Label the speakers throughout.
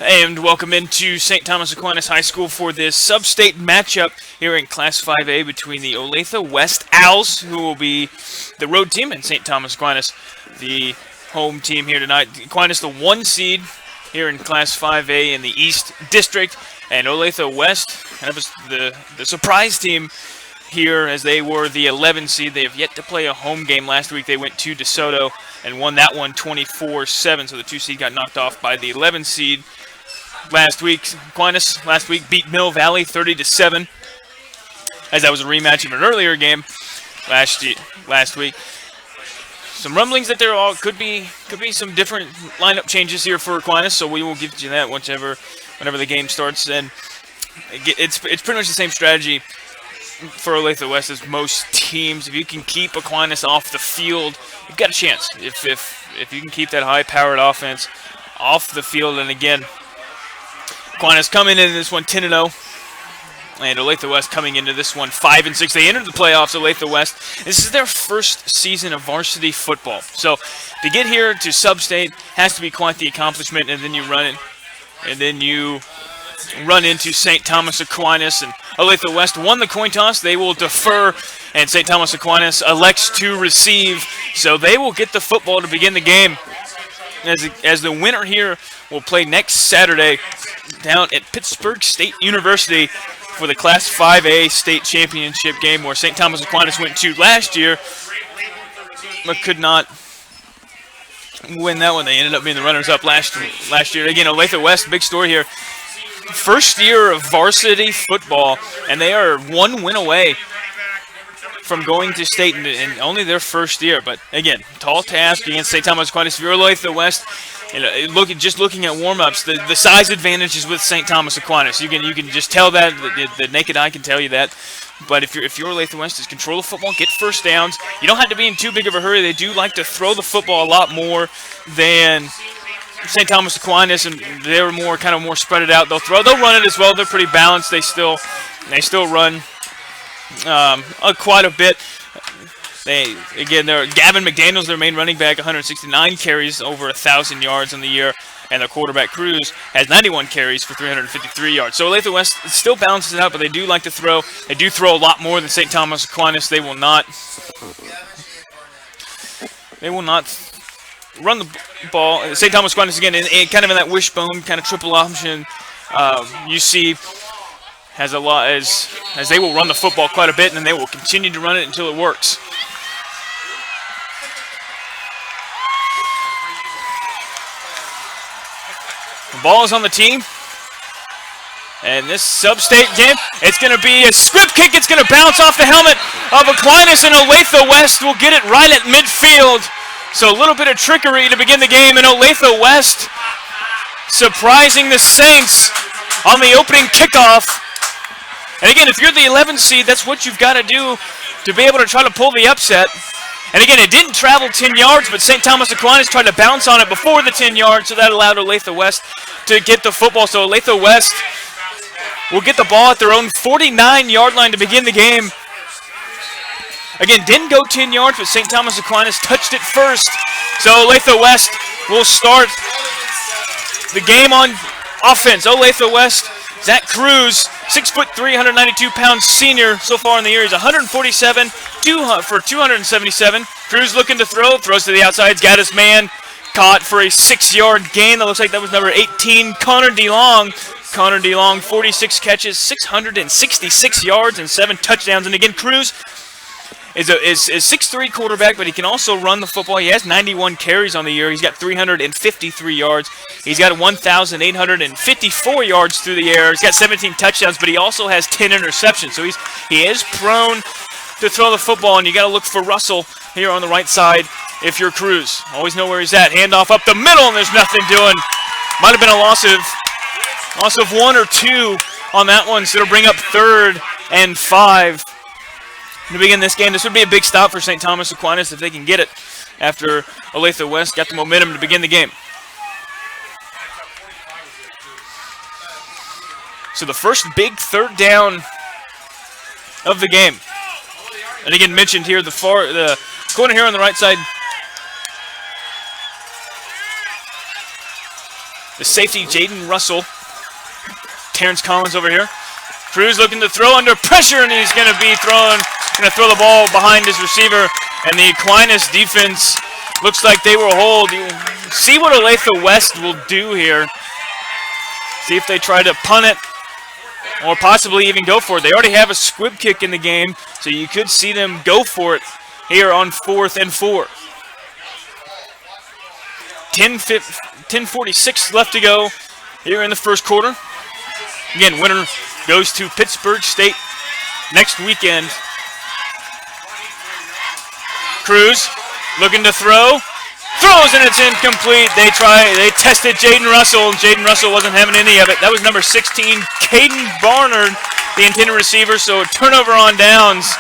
Speaker 1: And welcome into St. Thomas Aquinas High School for this sub-state matchup here in Class 5A between the Olathe West Owls, who will be the road team, and St. Thomas Aquinas, the home team here tonight. Aquinas, the 1 seed here in Class 5A in the East District, and Olathe West, kind of the surprise team here as they were the 11 seed. They have yet to play a home game. Last week they went to DeSoto and won that one 24-7, so the 2 seed got knocked off by the 11 seed. Last week, Aquinas beat Mill Valley 30-7, as that was a rematch of an earlier game last week. Some rumblings that there could be some different lineup changes here for Aquinas, so we will give you that whenever the game starts. And it's pretty much the same strategy for Olathe West as most teams. If you can keep Aquinas off the field, you've got a chance. If you can keep that high-powered offense off the field, and again, Aquinas coming into this one 10-0, and Olathe West coming into this one 5-6. They entered the playoffs, Olathe West. This is their first season of varsity football. So to get here to sub-state has to be quite the accomplishment, and then you run into St. Thomas Aquinas, and Olathe West won the coin toss. They will defer, and St. Thomas Aquinas elects to receive. So they will get the football to begin the game, as the winner here will play next Saturday down at Pittsburgh State University for the Class 5A state championship game, where St. Thomas Aquinas went to last year, but could not win that one. They ended up being the runners-up last year. Again, Olathe West, big story here. First year of varsity football, and they are 1 win away from going to state in only their first year. But again, tall task against St. Thomas Aquinas. If you're Olathe West, looking at warm-ups, the size advantage is with St. Thomas Aquinas. You can just tell that. The naked eye can tell you that. But if you're Olathe West, is control the football, get first downs. You don't have to be in too big of a hurry. They do like to throw the football a lot more than St. Thomas Aquinas, and they're more spread it out. They'll run it as well. They're pretty balanced. They still run quite a bit. They're Gavin McDaniel's their main running back, 169 carries, over 1,000 yards on the year, and their quarterback Cruz has 91 carries for 353 yards. So Olathe West still balances it out, but they do like to throw. They do throw a lot more than St. Thomas Aquinas. They will not run the ball. St. Thomas Aquinas, again, kind of in that wishbone, kind of triple option. You see has a lot as they will run the football quite a bit, and then they will continue to run it until it works. The ball is on the team. And this sub-state game, it's going to be a script kick. It's going to bounce off the helmet of Aquinas, and Olathe West will get it right at midfield. So a little bit of trickery to begin the game, and Olathe West surprising the Saints on the opening kickoff. And again, if you're the 11th seed, that's what you've got to do to be able to try to pull the upset. And again, it didn't travel 10 yards, but St. Thomas Aquinas tried to bounce on it before the 10 yards, so that allowed Olathe West to get the football. So Olathe West will get the ball at their own 49-yard line to begin the game. Again, didn't go 10 yards, but St. Thomas Aquinas touched it first. So Olathe West will start the game on offense. Olathe West, Zach Cruz, 6'3", 192-pound senior so far in the year. He's 147 for 277. Cruz looking to throws to the outside. He's got his man caught for a 6-yard gain. That looks like that was number 18, Connor DeLong. Connor DeLong, 46 catches, 666 yards, and 7 touchdowns. And again, Cruz is a 6'3" quarterback, but he can also run the football. He has 91 carries on the year. He's got 353 yards. He's got 1,854 yards through the air. He's got 17 touchdowns, but he also has 10 interceptions. So he is prone to throw the football, and you got to look for Russell here on the right side if you're Cruz. Always know where he's at. Handoff up the middle, and there's nothing doing. Might have been a loss of 1 or 2 on that one, so it'll bring up 3rd and 5 to begin this game. This would be a big stop for St. Thomas Aquinas if they can get it after Olathe West got the momentum to begin the game. So the first big 3rd down of the game. And again, mentioned here, the corner here on the right side The safety, Jaden Russell. Terrence Collins over here. Cruz looking to throw under pressure, and he's going to throw the ball behind his receiver. And the Aquinas defense looks like they will hold. See what Olathe West will do here. See if they try to punt it or possibly even go for it. They already have a squib kick in the game, so you could see them go for it here on 4th and 4. 10:46 left to go here in the first quarter. Again, winner goes to Pittsburgh State next weekend. Cruz looking to throw. Throws, and it's incomplete. They tested Jaden Russell, and Jaden Russell wasn't having any of it. That was number 16, Caden Barnard, the intended receiver, so a turnover on downs.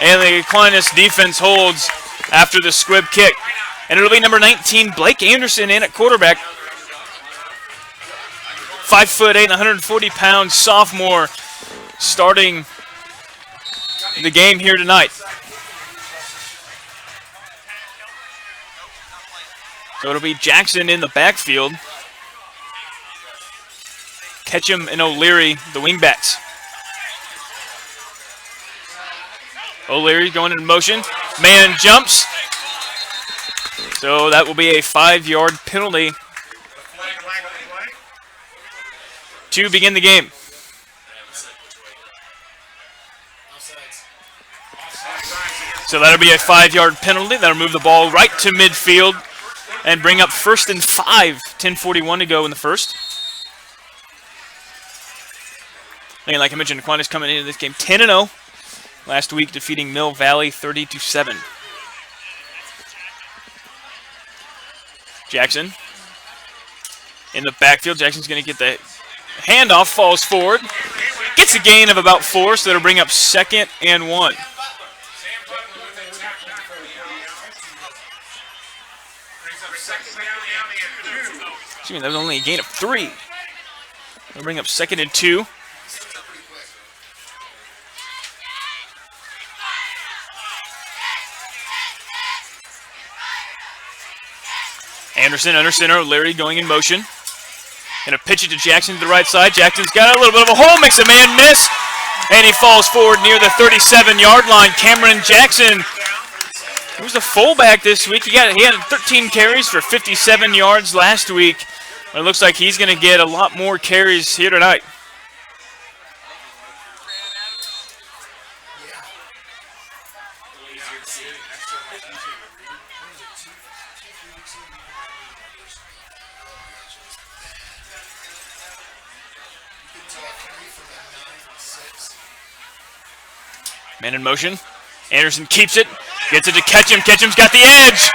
Speaker 1: And the Aquinas defense holds after the squib kick. And it'll be number 19, Blake Anderson, in at quarterback. 5'8", 140-pound sophomore, starting the game here tonight. So it'll be Jackson in the backfield. Ketchum and O'Leary, the wingbacks. O'Leary going in motion. Man jumps. So that will be a 5-yard penalty to begin the game. So that'll be a 5-yard penalty. That'll move the ball right to midfield and bring up 1st and 5. 10:41 to go in the first. And like I mentioned, Aquinas coming into this game 10-0. Last week defeating Mill Valley 30-7. Jackson in the backfield. Jackson's going to get the handoff, falls forward. Gets a gain of about 4, so that'll bring up 2nd and 1. Excuse me, that was only a gain of 3. That'll bring up 2nd and 2. Anderson under center, Larry going in motion. Gonna pitch it to Jackson to the right side. Jackson's got a little bit of a hole, makes a man miss, and he falls forward near the 37-yard line. Cameron Jackson, who's the fullback this week. He had 13 carries for 57 yards last week. It looks like he's going to get a lot more carries here tonight. Man in motion. Anderson keeps it. Gets it to Ketchum. Ketchum's got the edge.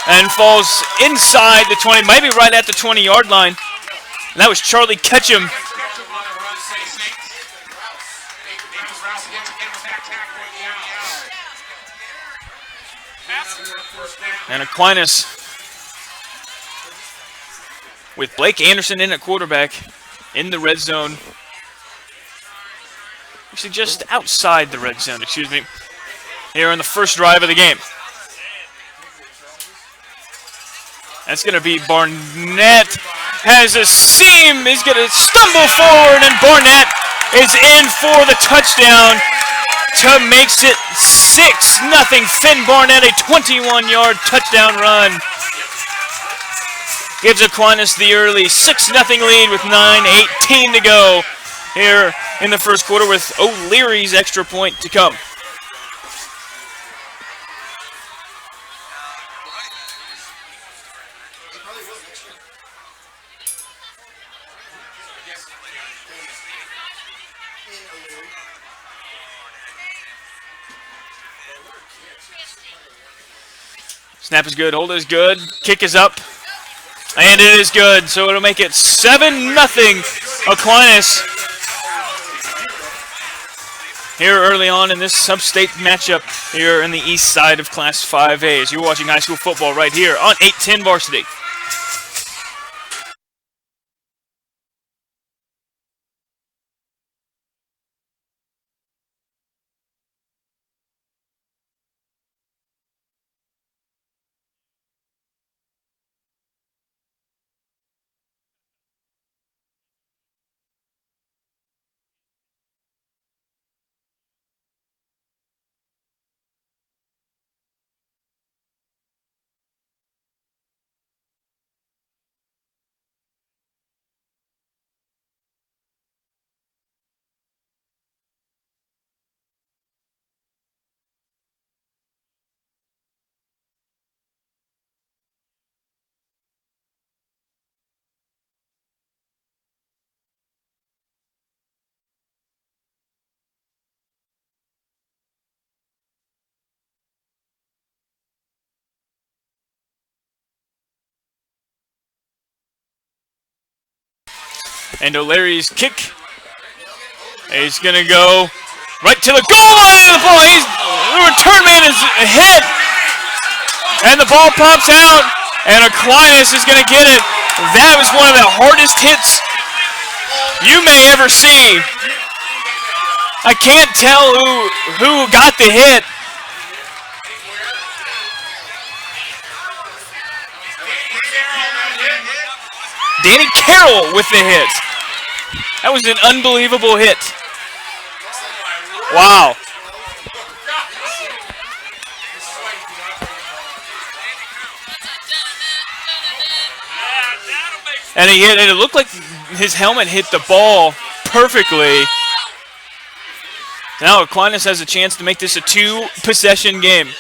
Speaker 1: And falls inside the 20, maybe right at the 20-yard line. And that was Charlie Ketchum. And Aquinas with Blake Anderson in at quarterback in the red zone. Actually, just outside the red zone, excuse me. Here on the first drive of the game. That's going to be Barnett. Has a seam. He's going to stumble forward, and Barnett is in for the touchdown to makes it 6-0. Finn Barnett, a 21-yard touchdown run. Gives Aquinas the early 6-0 lead with 9:18 to go here in the first quarter, with O'Leary's extra point to come. Snap is good, hold is good, kick is up, and it is good. So it'll make it 7-0 Aquinas here early on in this sub-state matchup here in the east side of Class 5A. As you're watching high school football right here on 810 Varsity. And O'Leary's kick. He's going to go right to the goal line of the ball. The return man is hit. And the ball pops out. And Aquinas is going to get it. That was one of the hardest hits you may ever see. I can't tell who got the hit. Danny Carroll with the hit. That was an unbelievable hit. Wow. And he hit, and it looked like his helmet hit the ball perfectly. Now Aquinas has a chance to make this a 2-possession game.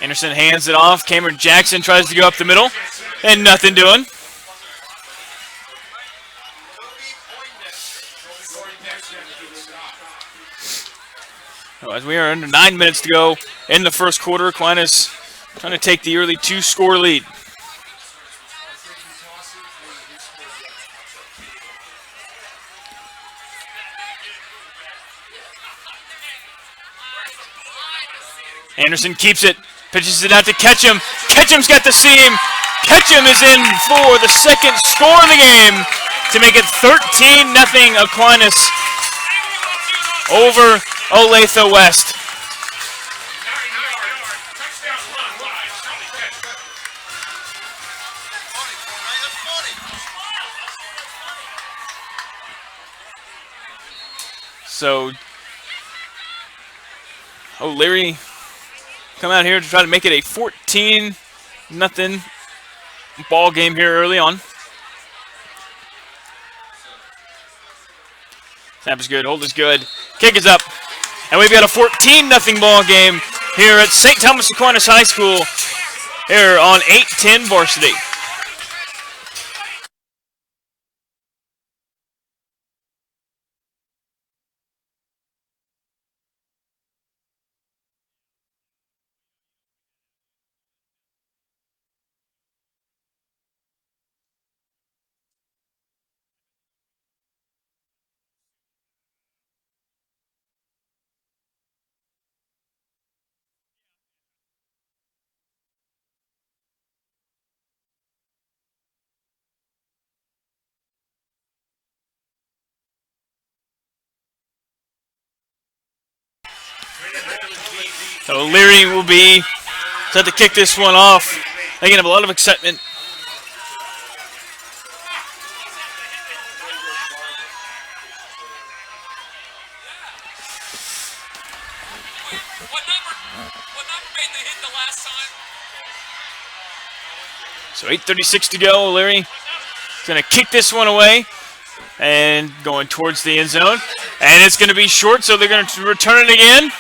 Speaker 1: Anderson hands it off. Cameron Jackson tries to go up the middle, and nothing doing. As we are under 9 minutes to go in the first quarter, Aquinas trying to take the early 2-score lead. Anderson keeps it, pitches it out to Ketchum. Ketchum's got the seam. Ketchum is in for the second score of the game to make it 13-0 Aquinas over Olathe West. So O'Leary come out here to try to make it a 14-0 ball game here early on. Snap is good, hold is good, kick is up. And we've got a 14-0 ball game here at St. Thomas Aquinas High School here on 810 Varsity. So Leary will be set to kick this one off. They're going to have a lot of excitement.
Speaker 2: What number made the hit the last time?
Speaker 1: So 8:36 to go. Leary is going to kick this one away and going towards the end zone. And it's going to be short, so they're going to return it again.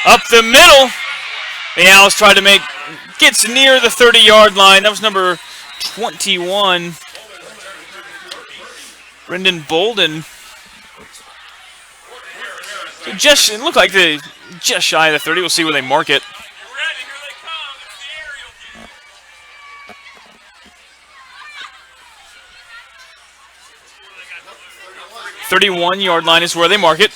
Speaker 1: Up the middle. The Owls try to make, gets near the 30-yard line. That was number 21, Brendan Bolden. So just, it looked like they just shy of the 30. We'll see where they mark it. 31-yard line is where they mark it.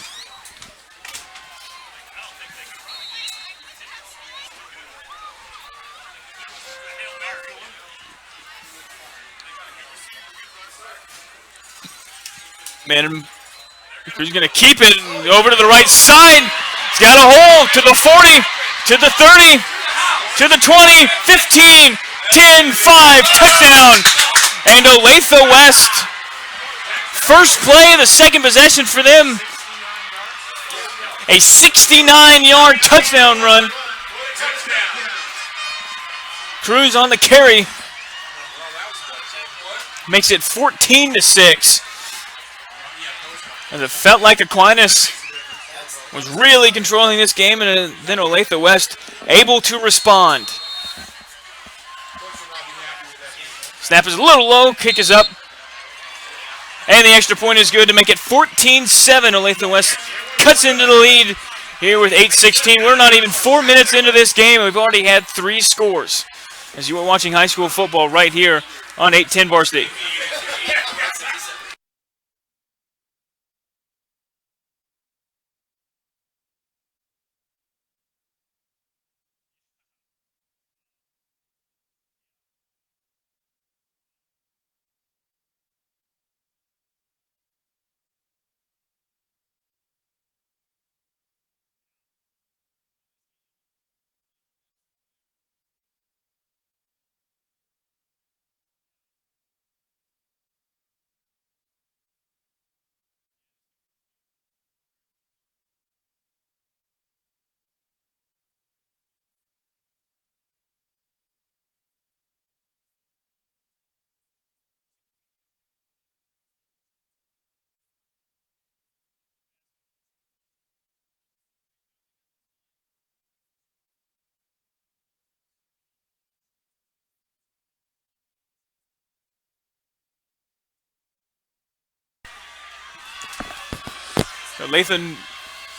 Speaker 1: Man, he's going to keep it over to the right side. He's got a hole to the 40, to the 30, to the 20, 15, 10, 5, touchdown. And Olathe West, first play of the second possession for them. A 69-yard touchdown run. Cruz on the carry. Makes it 14-6. As it felt like Aquinas was really controlling this game, and then Olathe West able to respond. Snap is a little low, kick is up. And the extra point is good to make it 14-7. Olathe West cuts into the lead here with 8:16. We're not even 4 minutes into this game, and we've already had 3 scores. as you are watching high school football right here on 810 Varsity.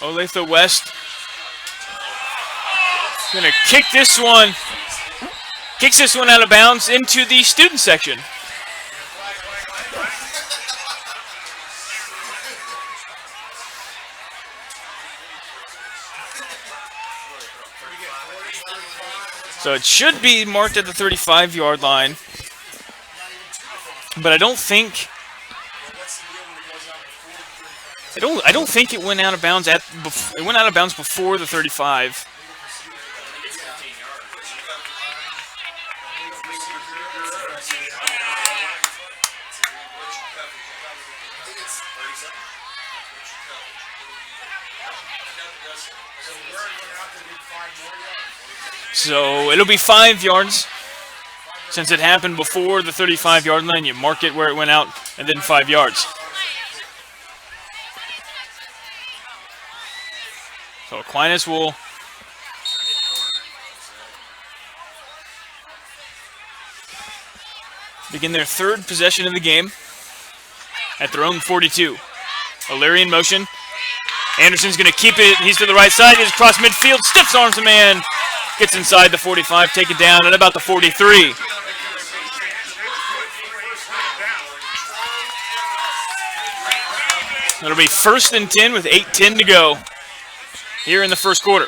Speaker 1: Olathe West going to kicks this one out of bounds into the student section. So it should be marked at the 35-yard line, but I don't think it went out of bounds before the 35. So it'll be 5 yards. Since it happened before the 35-yard line, you mark it where it went out, and then 5 yards. So Aquinas will begin their third possession of the game at their own 42. O'Leary in motion. Anderson's going to keep it. He's to the right side. He's across midfield. Stiffs arms a man. Gets inside the 45, taken down at about the 43. It'll be 1st and 10 with 8:10 to go here in the first quarter.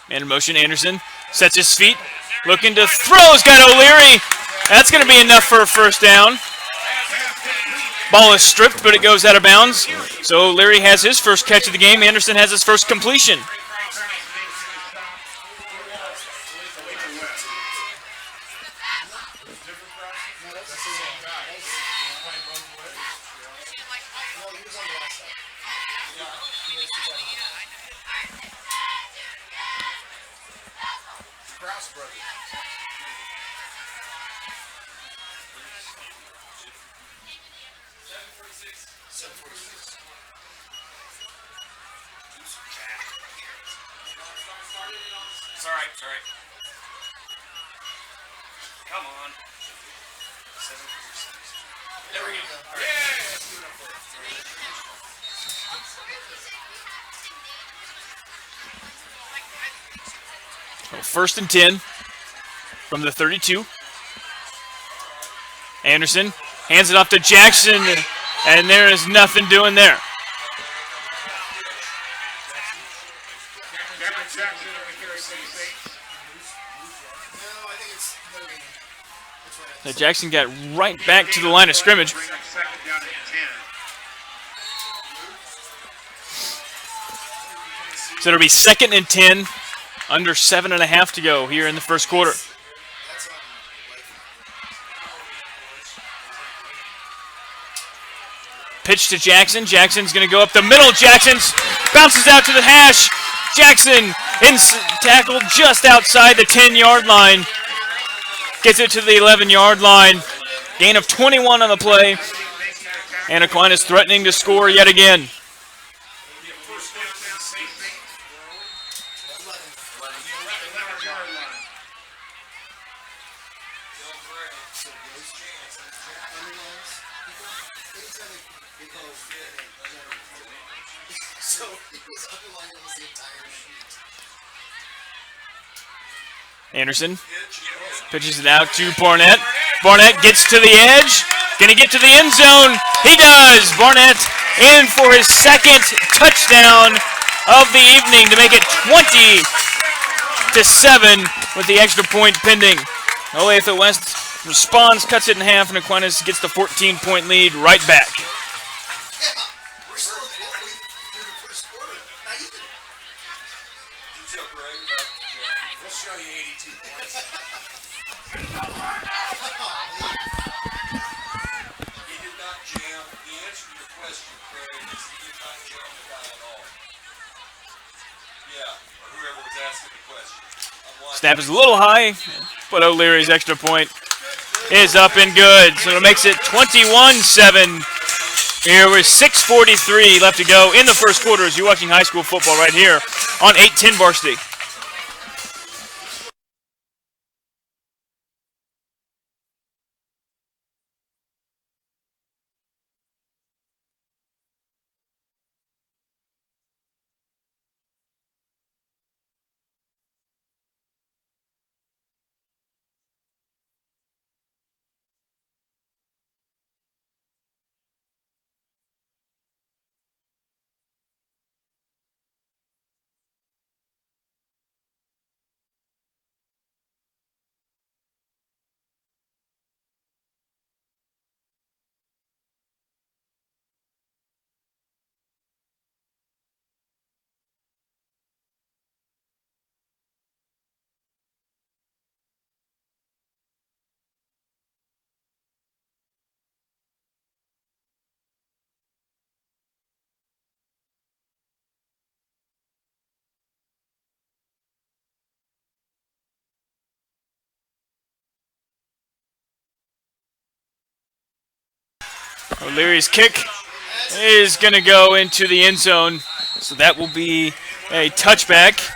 Speaker 1: Man in motion, Anderson sets his feet, looking to throw. He's got O'Leary. That's going to be enough for a first down. Ball is stripped, but it goes out of bounds. So O'Leary has his first catch of the game. Anderson has his first completion.
Speaker 2: It's all right. Come on. 746. There we go.
Speaker 1: So 1st and 10 from the 32. Anderson hands it off to Jackson, and there is nothing doing there. So Jackson got right back to the line of scrimmage. So it'll be 2nd and 10, under 7.5 to go here in the first quarter. Pitch to Jackson. Jackson's going to go up the middle. Jackson bounces out to the hash. Jackson tackled just outside the 10-yard line. Gets it to the 11-yard line. Gain of 21 on the play. And Aquinas threatening to score yet again. Anderson pitches it out to Barnett. Barnett gets to the edge. Going to get to the end zone. He does. Barnett in for his second touchdown of the evening to make it 20-7 with the extra point pending. Olathe West responds, cuts it in half, and Aquinas gets the 14-point lead right back. Snap is a little high, but O'Leary's extra point is up and good. So it makes it 21-7 here with 6:43 left to go in the first quarter as you're watching high school football right here on 810 Varsity. O'Leary's kick is going to go into the end zone, so that will be a touchback.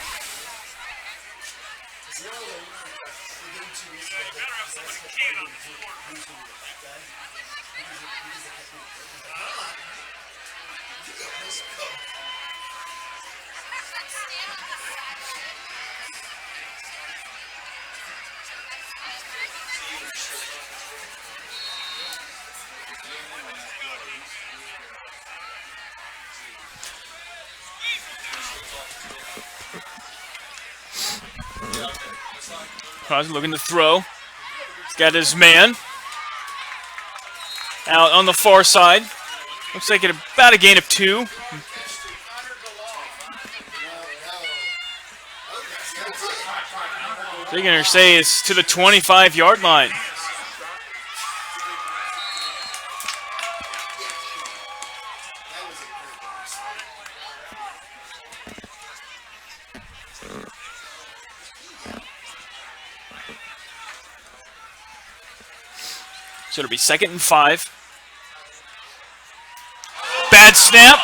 Speaker 1: Crosby looking to throw. He's got his man out on the far side. Looks like about a gain of 2. They're going to say it's to the 25-yard line. So it'll be 2nd and 5. Bad snap.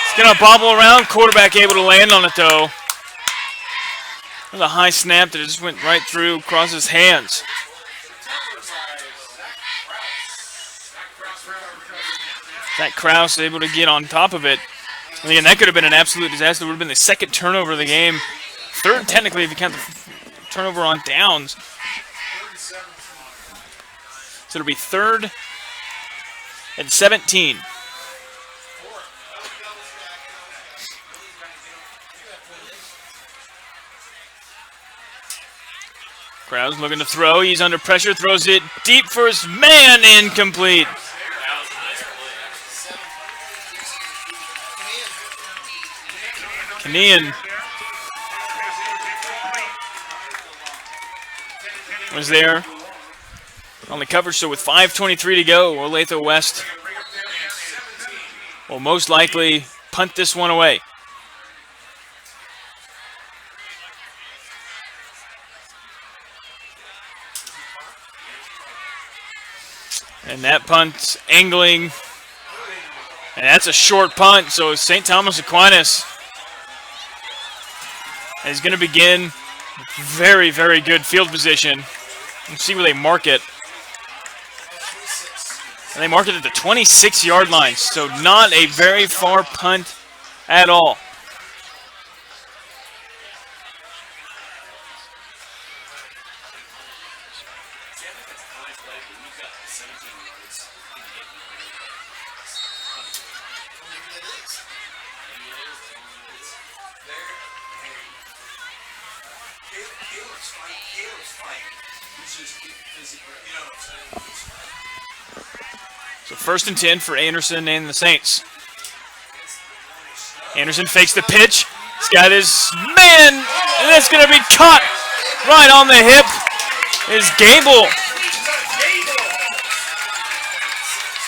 Speaker 1: It's going to bobble around. Quarterback able to land on it, though. It was a high snap that just went right through, across his hands. Zach Krause able to get on top of it. And again, that could have been an absolute disaster. It would have been the 2nd turnover of the game. 3rd, technically, if you count the turnover on downs. So it'll be 3rd and 17. Krause looking to throw. He's under pressure. Throws it deep for his man. Incomplete. Kanian was there on the cover, so with 5:23 to go, Olathe West will most likely punt this one away. And that punt's angling, and that's a short punt, so St. Thomas Aquinas is going to begin with very, very good field position Let's see where they mark it. And they mark it at the 26-yard line, so not a very far punt at all. So 1st and 10 for Anderson and the Saints. Anderson fakes the pitch. He's got his man, and that's going to be caught right on the hip. Is Gable.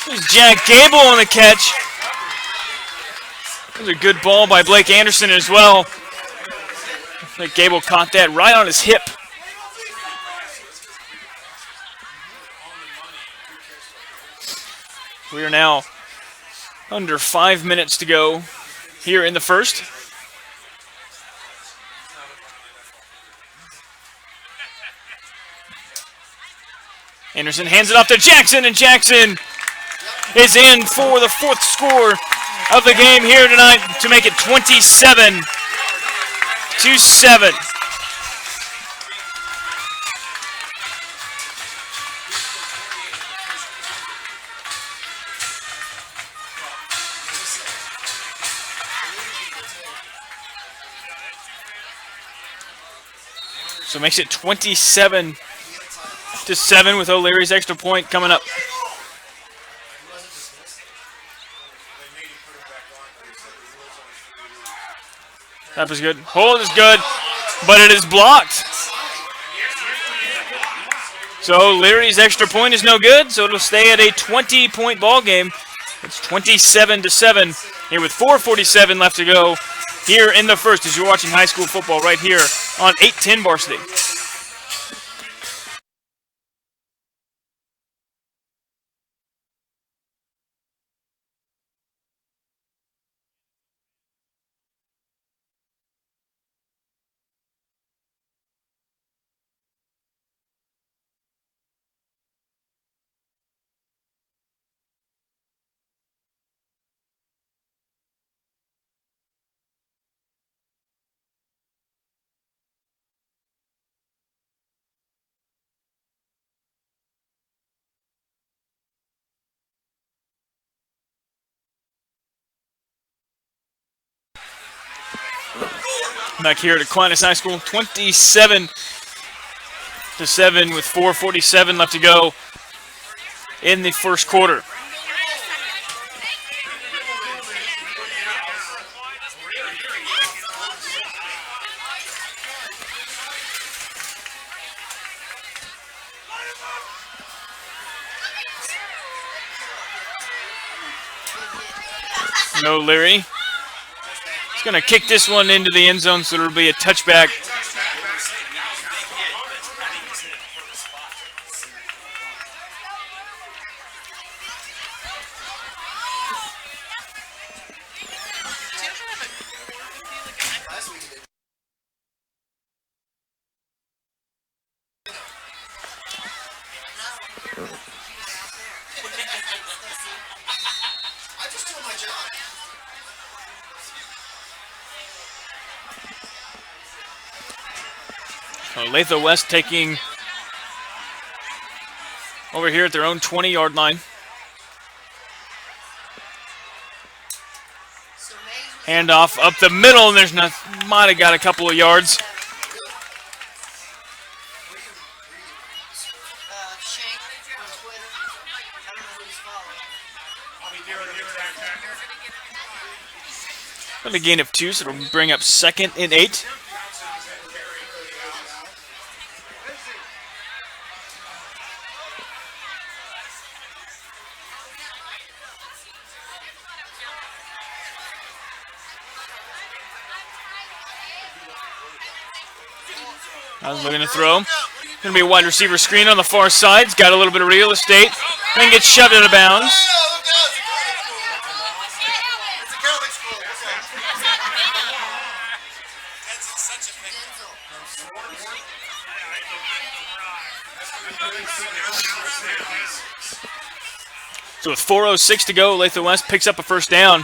Speaker 1: There's Jack Gable on the catch. That was a good ball by Blake Anderson as well. I think Gable caught that right on his hip. We are now under 5 minutes to go here in the first. Anderson hands it off to Jackson, and Jackson is in for the 4th score of the game here tonight to make it 27-7. So it makes it 27-7 with O'Leary's extra point coming up. That was good. Hold is good, but it is blocked. So O'Leary's extra point is no good, so it'll stay at a 20-point ball game. It's 27-7 here with 4:47 left to go here in the first as you're watching high school football right here on 810 Varsity. Back here at Aquinas High School, 27-7 with 4:47 left to go in the first quarter. No Leary. He's going to kick this one into the end zone, so it'll be a touchback. Olathe West taking over here at their own 20-yard line. Handoff up the middle, and there's not, might have got a couple of yards. Got a gain of 2, so it'll bring up 2nd and 8. I was looking to throw. Going to be a wide receiver screen on the far side. He's got a little bit of real estate. Then gets shoved out of bounds. So with 4:06 to go, Olathe West picks up a first down.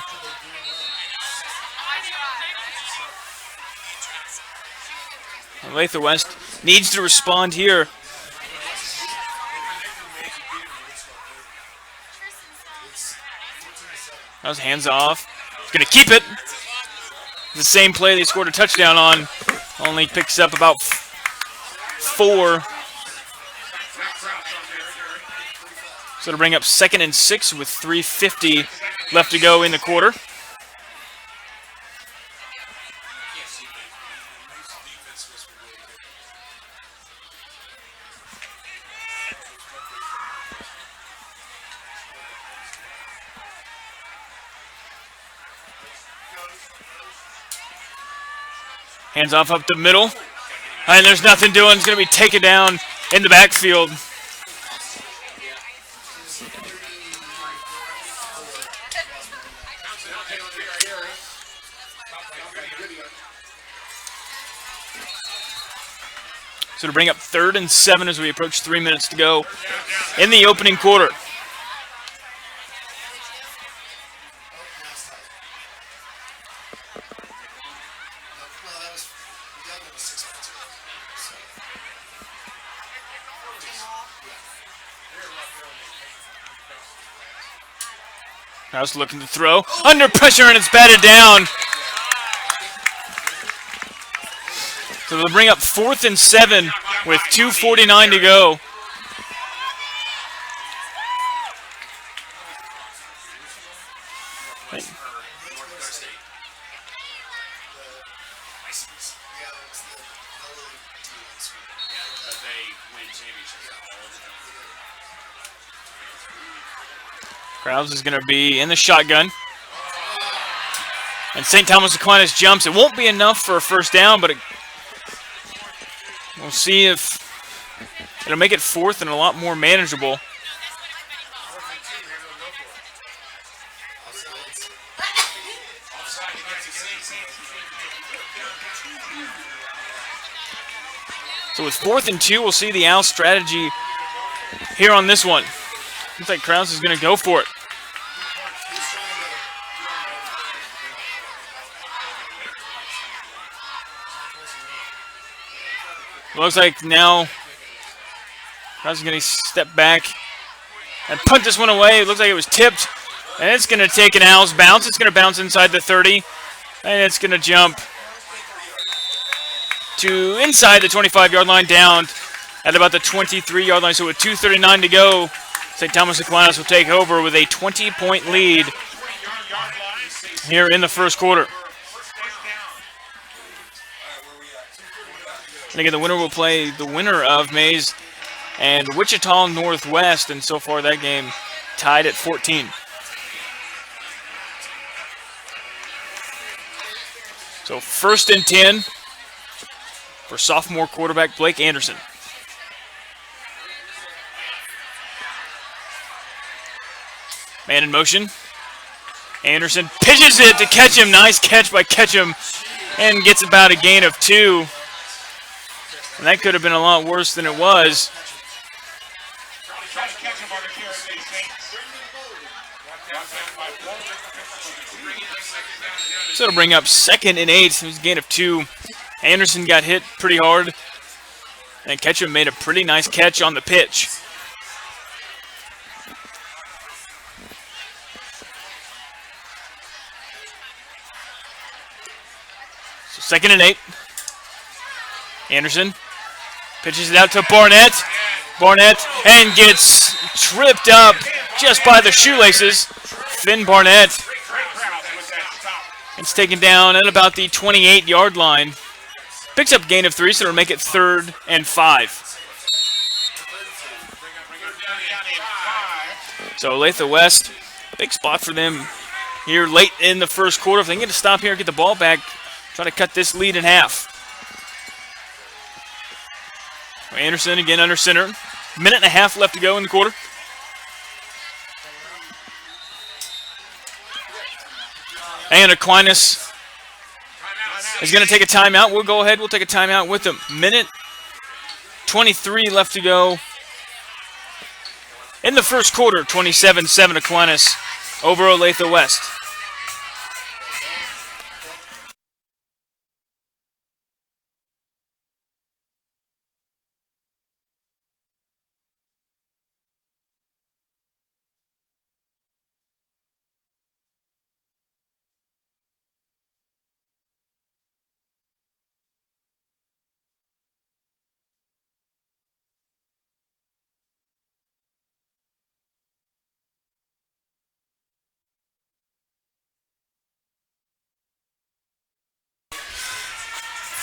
Speaker 1: Olathe West needs to respond here. That was hands off. He's going to keep it. The same play they scored a touchdown on. Only picks up about 4. So to bring up 2nd and 6 with 3:50 left to go in the quarter. Hands off up the middle. And there's nothing doing. It's going to be taken down in the backfield. So to bring up 3rd and 7 as we approach 3 minutes to go in the opening quarter. Krause looking to throw. Under pressure and it's batted down. So they'll bring up 4th and 7 with 2:49 to go. Krause is going to be in the shotgun. And St. Thomas Aquinas jumps. It won't be enough for a first down, but we'll see if it'll make it 4th and a lot more manageable. So with 4th and 2, we'll see the Owls strategy here on this one. Looks like Krause is going to go for it. Looks like now Krause is going to step back and punt this one away. It looks like it was tipped. And it's going to take an Owls bounce. It's going to bounce inside the 30. And it's going to jump to inside the 25-yard line, down at about the 23-yard line. So with 2:39 to go, St. Thomas Aquinas will take over with a 20-point lead here in the first quarter. And again, the winner will play the winner of Maize and Wichita Northwest, and so far that game tied at 14. So 1st and 10 for sophomore quarterback Blake Anderson. Man in motion. Anderson pitches it to Ketchum. Nice catch by Ketchum. And gets about a gain of 2. And that could have been a lot worse than it was. So it'll bring up 2nd and 8. It was a gain of 2. Anderson got hit pretty hard. And Ketchum made a pretty nice catch on the pitch. So 2nd and 8. Anderson pitches it out to Barnett. Barnett and gets tripped up just by the shoelaces. Finn Barnett. It's taken down at about the 28-yard line. Picks up gain of 3, so it'll make it 3rd and 5. So Olathe West, big spot for them here late in the first quarter. If they can get a stop here and get the ball back, try to cut this lead in half. Anderson again under center. Minute and a half left to go in the quarter. And Aquinas is going to take a timeout. We'll go ahead. We'll take a timeout with a minute 23 left to go in the first quarter. 27-7 Aquinas over Olathe West.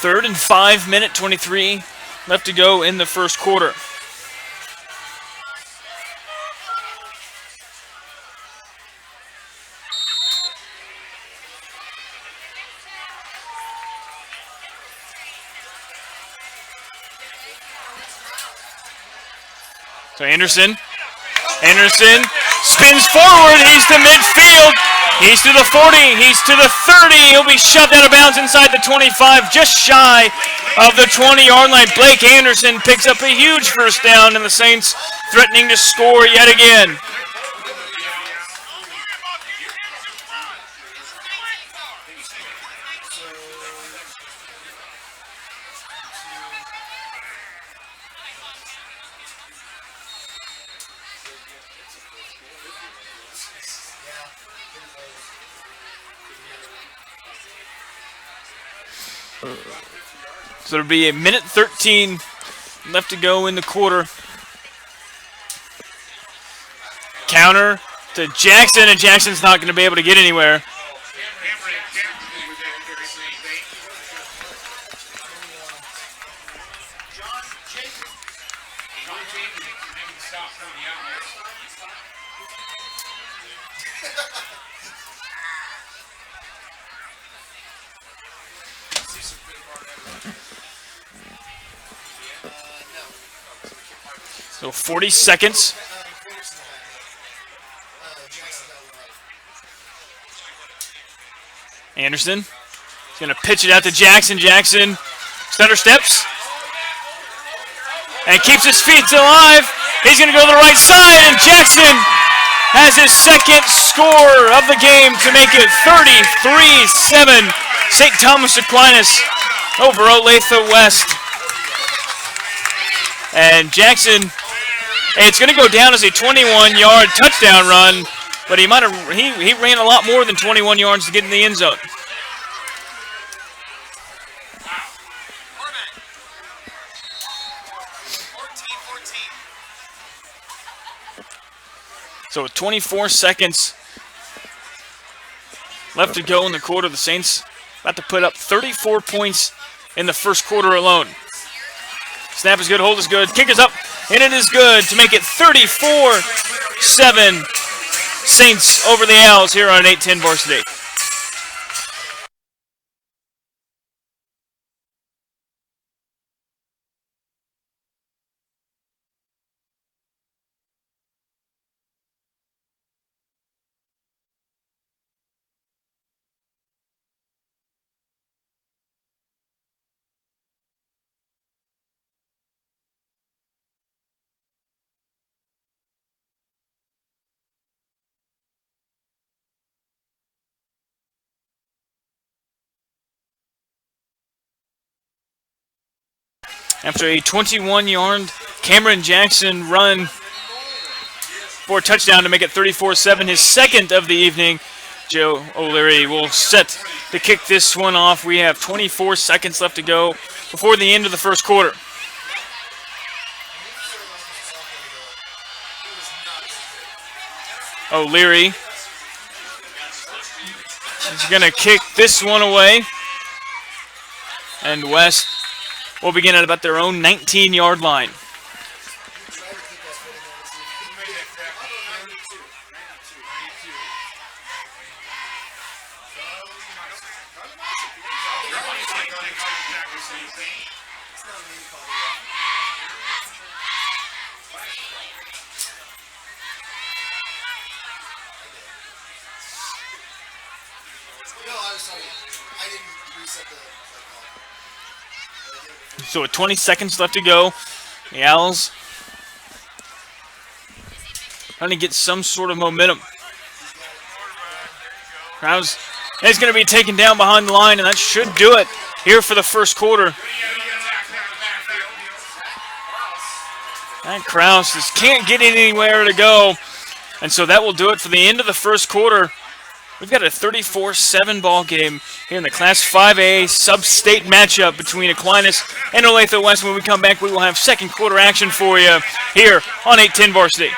Speaker 1: Third and 5, minute 23 left to go in the first quarter. So Anderson spins forward. He's to midfield. He's to the 40. He's to the 30. He'll be shoved out of bounds inside the 25, just shy of the 20-yard line. Blake Anderson picks up a huge first down, and the Saints threatening to score yet again. So it'll be a minute 13 left to go in the quarter. Counter to Jackson, and Jackson's not going to be able to get anywhere. So 40 seconds. Anderson is going to pitch it out to Jackson. Jackson stutter steps and keeps his feet alive. He's going to go to the right side, and Jackson has his second score of the game to make it 33-7. St. Thomas Aquinas over Olathe West. And Jackson, it's going to go down as a 21-yard touchdown run, but he ran a lot more than 21 yards to get in the end zone. So with 24 seconds left to go in the quarter, the Saints about to put up 34 points in the first quarter alone. Snap is good, hold is good, kick is up, and it is good to make it 34-7 Saints over the Owls here on 810 Varsity. After a 21-yard Cameron Jackson run for a touchdown to make it 34-7, his second of the evening, Joe O'Leary will set to kick this one off. We have 24 seconds left to go before the end of the first quarter. O'Leary is going to kick this one away, and West will begin at about their own 19-yard line. So with 20 seconds left to go, the Owls trying to get some sort of momentum. Krause is going to be taken down behind the line, and that should do it here for the first quarter. And Krause just can't get anywhere to go, and so that will do it for the end of the first quarter. We've got a 34-7 ball game here in the Class 5A sub-state matchup between Aquinas and Olathe West. When we come back, we will have second quarter action for you here on 810 Varsity.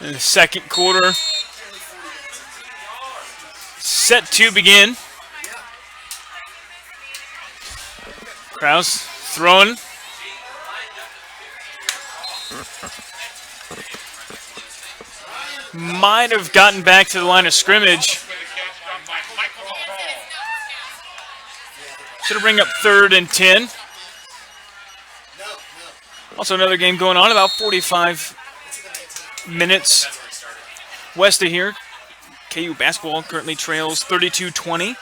Speaker 1: In the second quarter, set to begin. Krause throwing. Might have gotten back to the line of scrimmage. Should bring up 3rd and 10. Also another game going on, about 45 minutes west of here. KU basketball currently trails 32-20.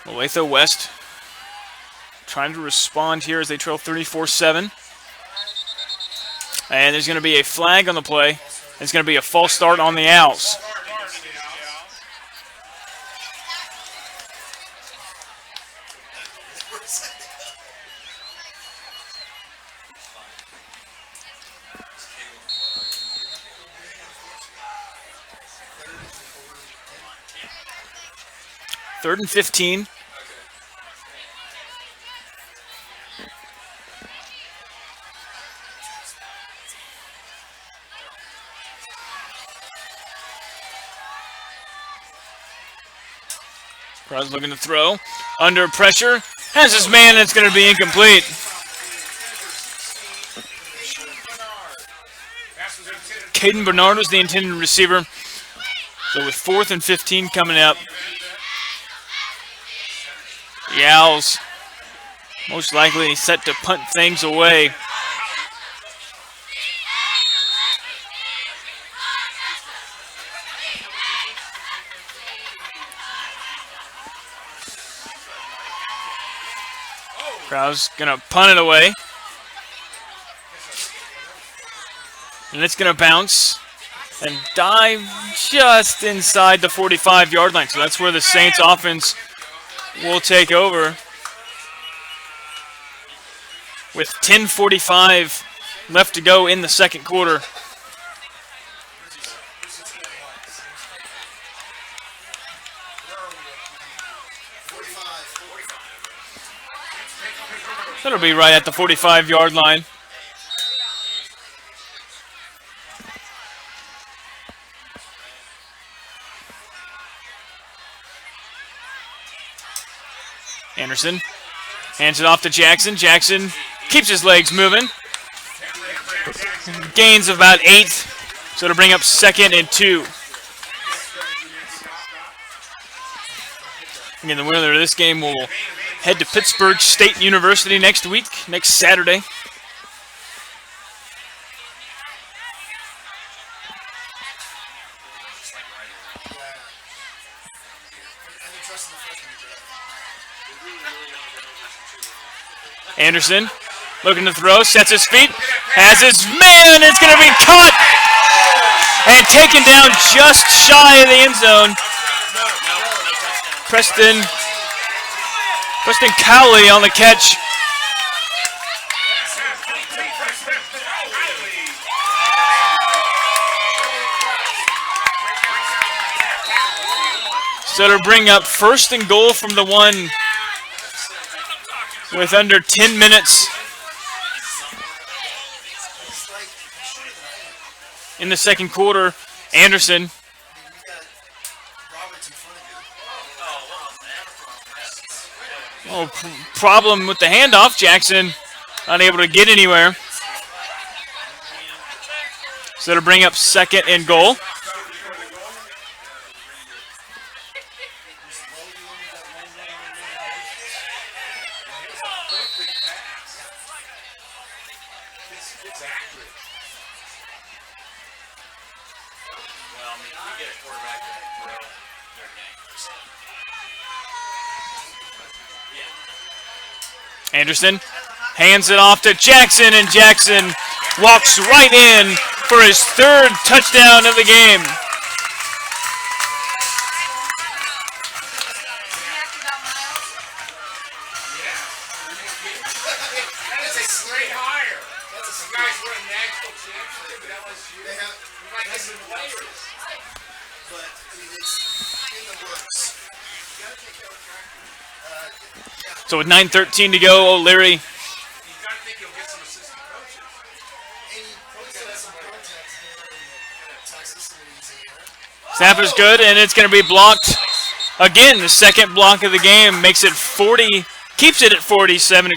Speaker 1: Olathe West trying to respond here as they trail 34-7. And there's going to be a flag on the play. It's going to be a false start on the Owls. Third and 15. Krause looking to throw. Under pressure. Has his man, and it's going to be incomplete. Caden Bernard was the intended receiver. So with 4th and 15 coming up, the Owls most likely set to punt things away. Krause gonna punt it away. And it's gonna bounce and dive just inside the 45-yard line. So that's where the Saints offense will take over. With 10:45 left to go in the second quarter. That'll be right at the 45-yard line. Anderson hands it off to Jackson. Jackson keeps his legs moving. Gains of about 8, so to bring up 2nd and 2. Again, the winner of this game will head to Pittsburgh State University next week, next Saturday. Anderson Looking to throw, sets his feet, has his man. It's going to be caught and taken down just shy of the end zone. Preston Cowley on the catch. So to bring up 1st and goal from the 1 with under 10 minutes in the second quarter. Anderson. Oh, problem with the handoff. Jackson unable to get anywhere. So to bring up 2nd and goal. Anderson hands it off to Jackson, and Jackson walks right in for his 3rd touchdown of the game. So with 9:13 to go, O'Leary snap is good, and it's going to be blocked again. The 2nd block of the game makes it 40, keeps it at 47.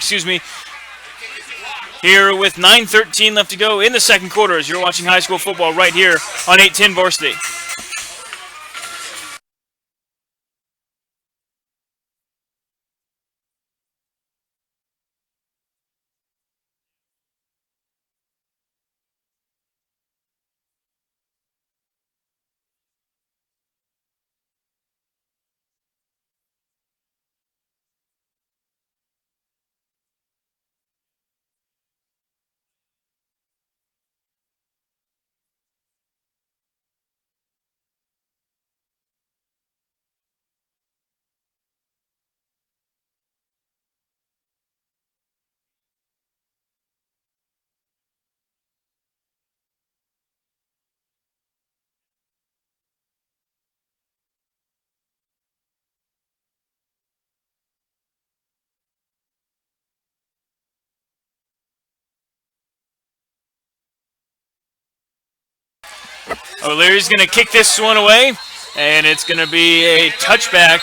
Speaker 1: Here with 9:13 left to go in the second quarter, as you're watching high school football right here on 810 Varsity. O'Leary's going to kick this one away, and it's going to be a touchback.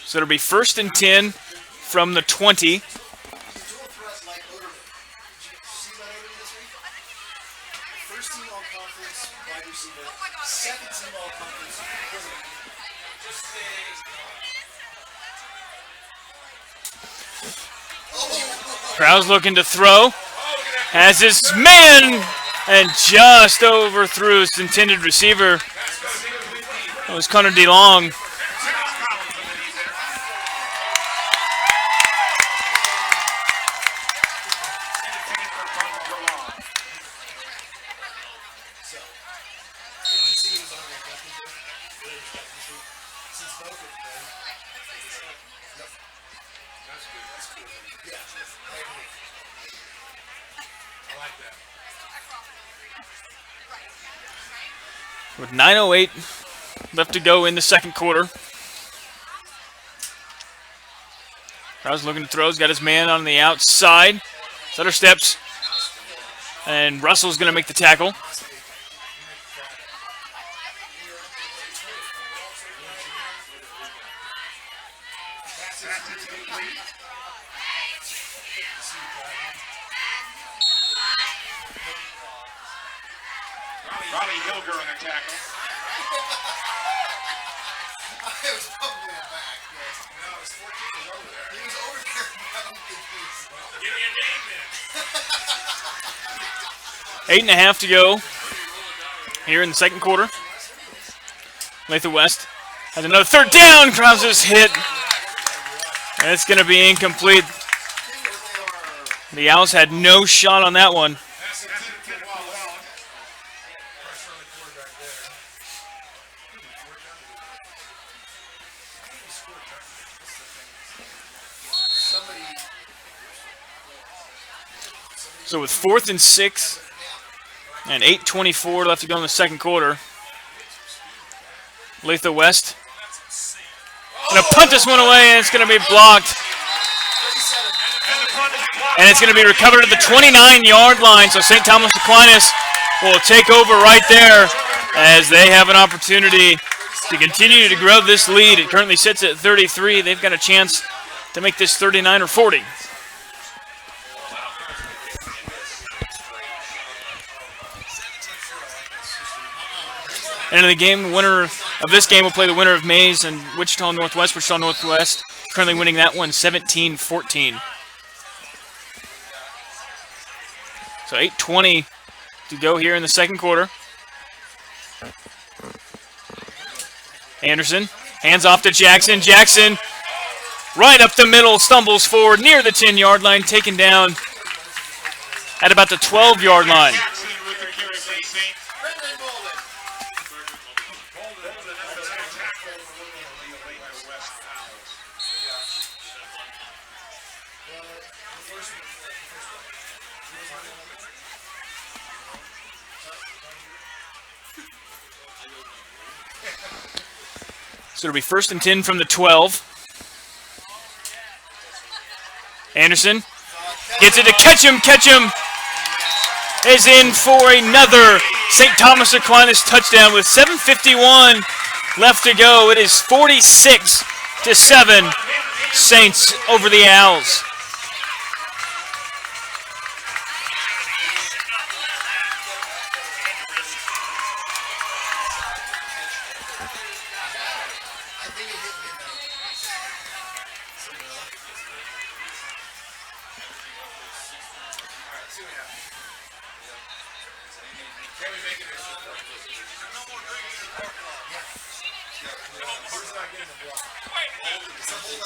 Speaker 1: So it'll be 1st and 10 from the 20. Krause looking to throw. Has his man and just overthrew his intended receiver. That was Connor DeLong. With 9:08 left to go in the second quarter. Krause looking to throw. He's got his man on the outside. Sutter steps. And Russell's going to make the tackle.
Speaker 3: Robbie Hilger on the tackle. was probably a back, yes. No, it was 14 over there. He was over there, but I don't think he was. Give me a name then.
Speaker 1: 8.5 to go here in the second quarter. Olathe West has another third down. Krause's hit. And it's going to be incomplete. The Owls had no shot on that one. So with 4th and 6 and 8:24 left to go in the second quarter, Olathe West going to punt this one away, and it's going to be blocked. And it's going to be recovered at the 29-yard line. So St. Thomas Aquinas will take over right there as they have an opportunity to continue to grow this lead. It currently sits at 33. They've got a chance to make this 39 or 40. End of the game, winner of this game will play the winner of Mays and Wichita Northwest. Wichita Northwest currently winning that one 17-14. So 8:20 to go here in the second quarter. Anderson hands off to Jackson. Jackson right up the middle, stumbles forward near the 10-yard line, taken down at about the 12-yard line. So it'll be 1st and 10 from the 12. Anderson gets it to Ketchum. Ketchum is in for another St. Thomas Aquinas touchdown with 7:51 left to go. It is 46-7 Saints over the Owls.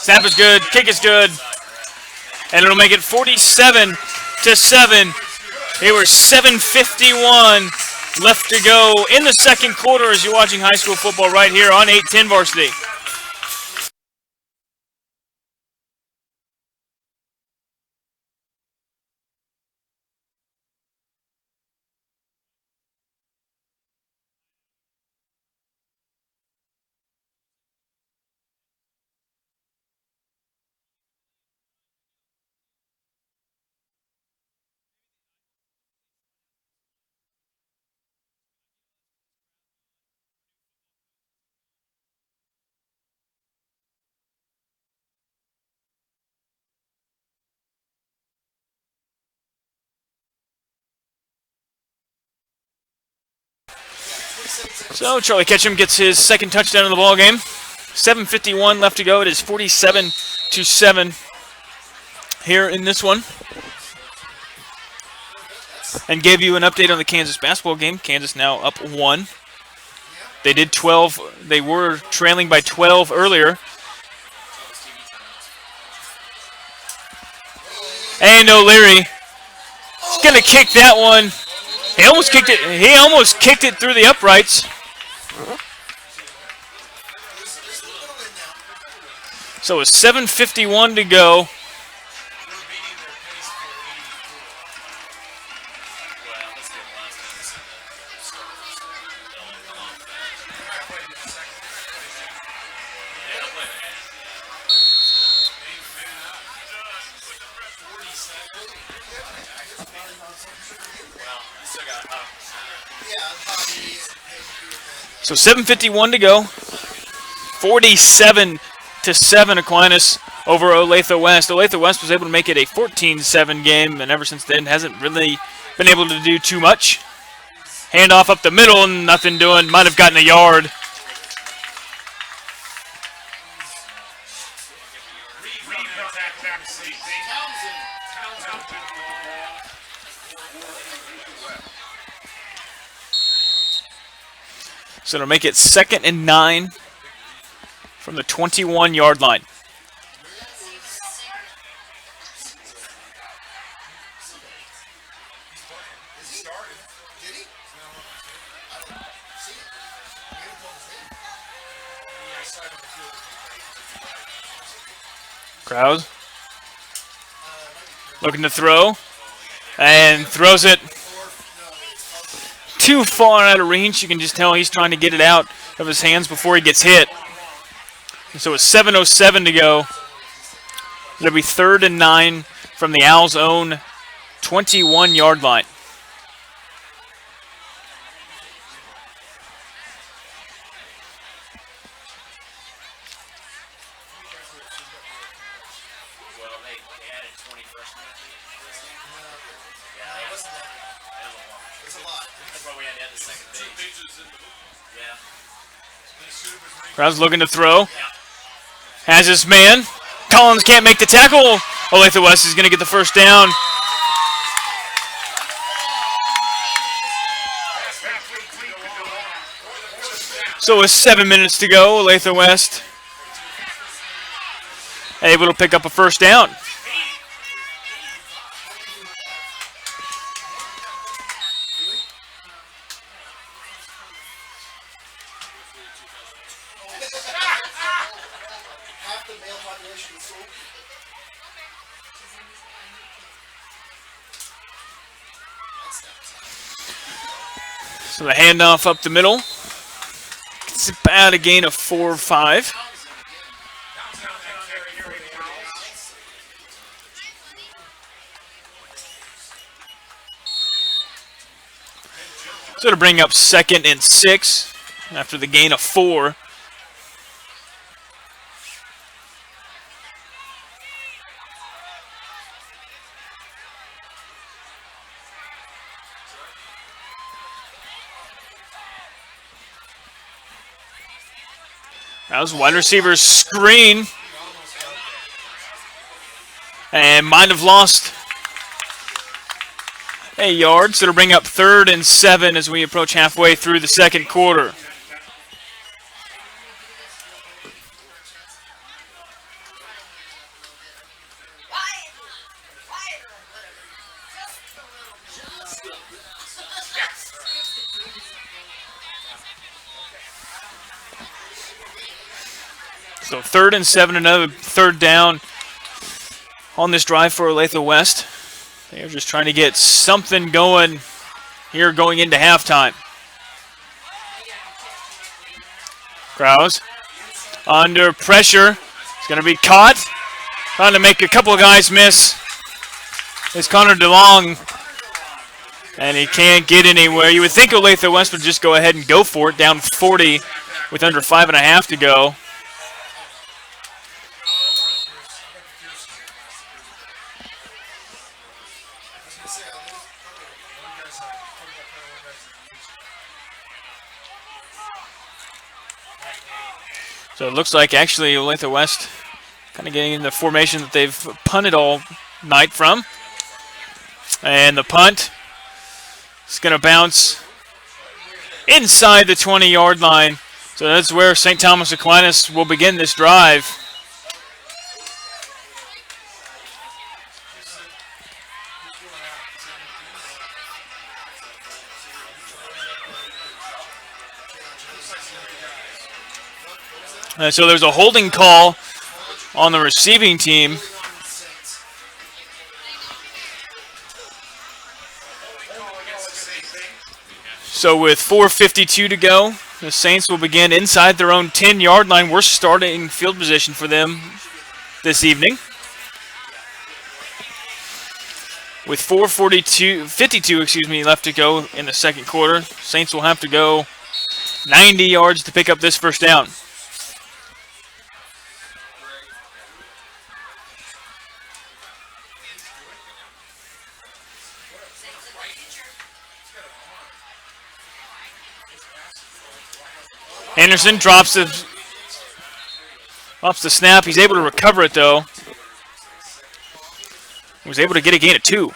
Speaker 1: Snap is good, kick is good, and it'll make it 47-7. They were 7:51 left to go in the second quarter as you're watching high school football right here on 810 Varsity. So Charlie Ketchum gets his second touchdown of the ball game. 7:51 left to go. It is 47-7 here in this one. And gave you an update on the Kansas basketball game. Kansas now up 1. They did 12. They were trailing by 12 earlier. And O'Leary is going to kick that one. He almost kicked it. He almost kicked it through the uprights. So it's 7:51 to go. So 7:51 to go. 47-7 Aquinas over Olathe West. Olathe West was able to make it a 14-7 game, and ever since then hasn't really been able to do too much. Handoff up the middle, and nothing doing. Might have gotten a yard. So it'll make it 2nd and 9 from the 21-yard line. Krause looking to throw, and throws it too far out of range. You can just tell he's trying to get it out of his hands before he gets hit. And so it's 7:07 to go. It'll be 3rd and 9 from the Owls' own 21-yard line. Krause looking to throw. Has his man. Collins can't make the tackle. Olathe West is going to get the first down. So with 7 minutes to go, Olathe West able to pick up a first down. So the handoff up the middle. It's about a gain of 4 or 5. So to bring up 2nd and 6 after the gain of 4. That was wide receiver's screen. And might have lost a yard. So to bring up 3rd and 7 as we approach halfway through the second quarter. So 3rd and 7, another 3rd down on this drive for Olathe West. They're just trying to get something going here going into halftime. Krause under pressure. It's going to be caught. Trying to make a couple of guys miss. It's Connor DeLong. And he can't get anywhere. You would think Olathe West would just go ahead and go for it. Down 40 with under 5.5 to go. So it looks like actually Olathe West kind of getting in the formation that they've punted all night from. And the punt is going to bounce inside the 20-yard line. So that's where St. Thomas Aquinas will begin this drive. So there's a holding call on the receiving team. So with 4:52 to go, the Saints will begin inside their own 10-yard line. We're starting field position for them this evening. With 4:52 left to go in the second quarter, Saints will have to go 90 yards to pick up this first down. Anderson drops the snap. He's able to recover it, though. He was able to get a gain of 2.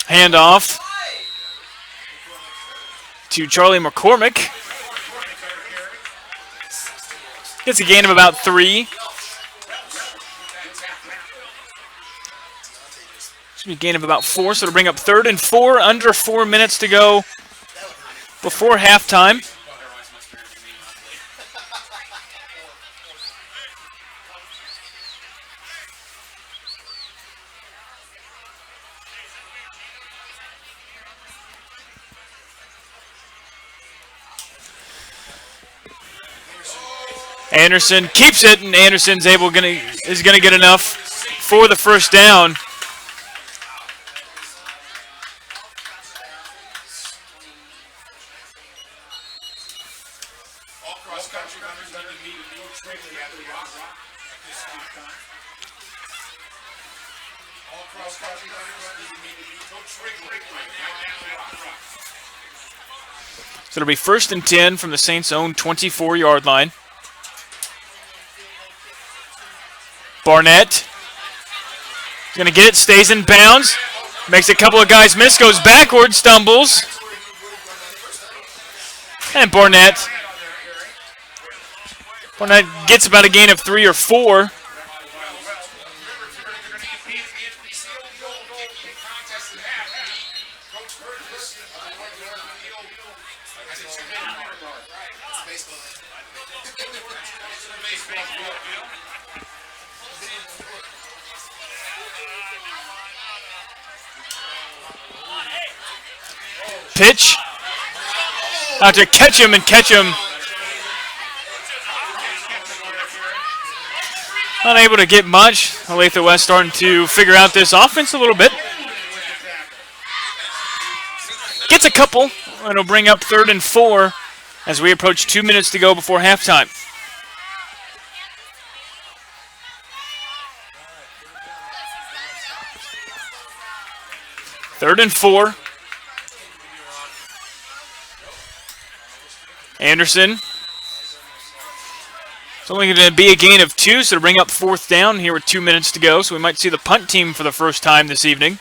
Speaker 1: Handoff to Charlie McCormick. Gets a gain of about 3. Should be a gain of about 4, so it'll bring up 3rd and 4, under 4 minutes to go before halftime. Anderson keeps it, and Anderson's is gonna get enough for the first down. So it'll be 1st and 10 from the Saints' own 24-yard line. Barnett is going to get it, stays in bounds, makes a couple of guys miss, goes backwards, stumbles. And Barnett gets about a gain of 3 or 4. Pitch. Out to catch him. Unable to get much. Olathe West starting to figure out this offense a little bit. Gets a couple, and it'll bring up 3rd and 4 as we approach 2 minutes to go before halftime. Third and 4. Anderson. It's only going to be a gain of 2, so to bring up 4th down here with 2 minutes to go. So we might see the punt team for the first time this evening.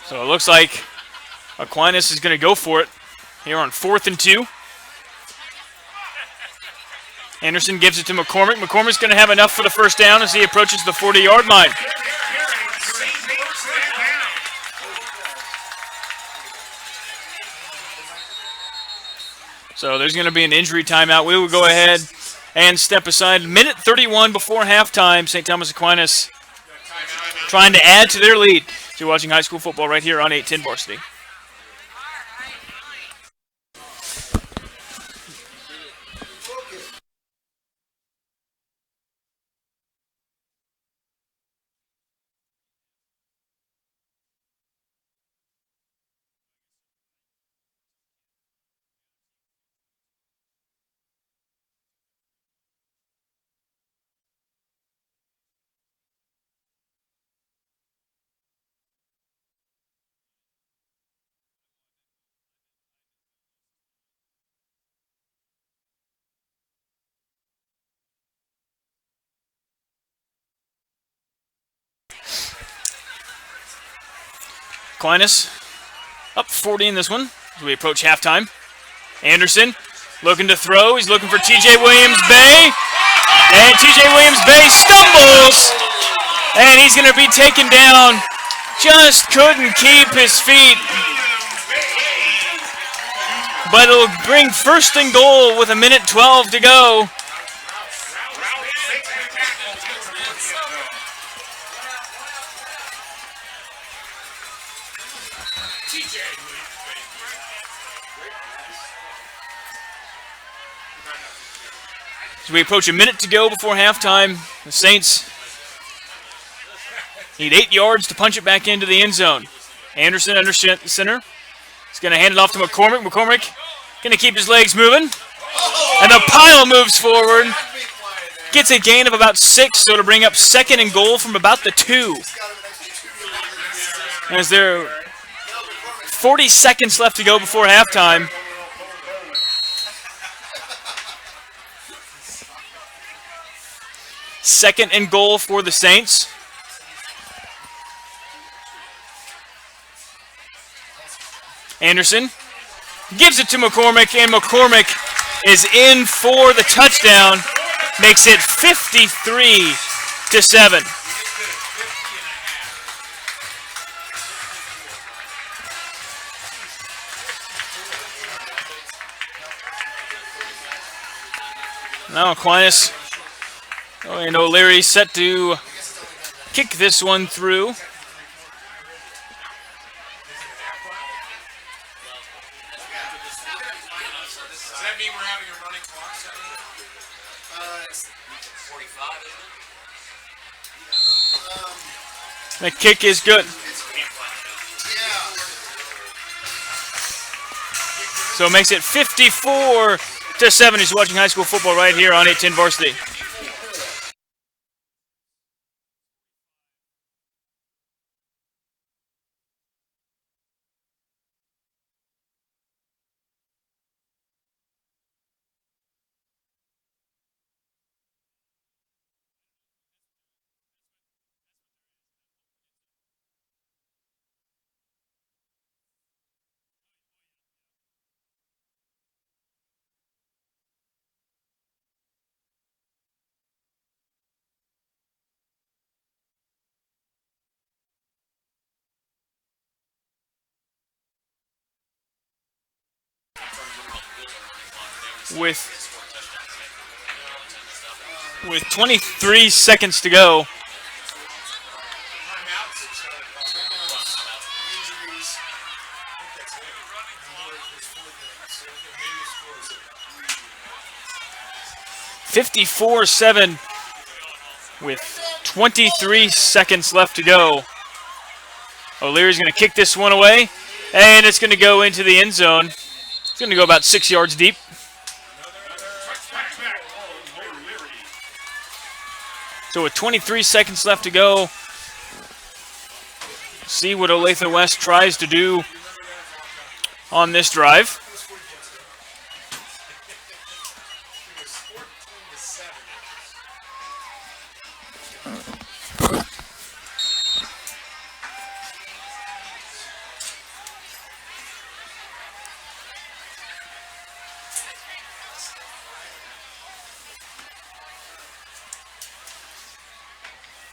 Speaker 1: So it looks like Aquinas is going to go for it here on 4th and 2. Anderson gives it to McCormick. McCormick's going to have enough for the first down as he approaches the 40-yard line. So there's going to be an injury timeout. We will go ahead and step aside. Minute 31 before halftime. St. Thomas Aquinas trying to add to their lead. So you're watching high school football right here on 810 Varsity. Aquinas up 40 in this one as we approach halftime. Anderson looking to throw. He's looking for TJ Williams-Bay. And TJ Williams-Bay stumbles. And he's going to be taken down. Just couldn't keep his feet. But it'll bring 1st and goal with 1:12 to go. As we approach a minute to go before halftime, the Saints need 8 yards to punch it back into the end zone. Anderson under center. He's going to hand it off to McCormick. McCormick going to keep his legs moving. And the pile moves forward. Gets a gain of about 6, so to bring up 2nd and goal from about the 2. As there are 40 seconds left to go before halftime. Second and goal for the Saints. Anderson gives it to McCormick, and McCormick is in for the touchdown. Makes it 53-7. Now Aquinas and O'Leary set to kick this one through.
Speaker 3: Does that mean we're having a running clock set? It's 45, isn't it?
Speaker 1: The kick is good. So it makes it 54-7. He's watching high school football right here on 810 Varsity. With 23 seconds to go. (54-7) with 23 seconds left to go. O'Leary's going to kick this one away, and it's going to go into the end zone. It's going to go about 6 yards deep. So with 23 seconds left to go, see what Olathe West tries to do on this drive.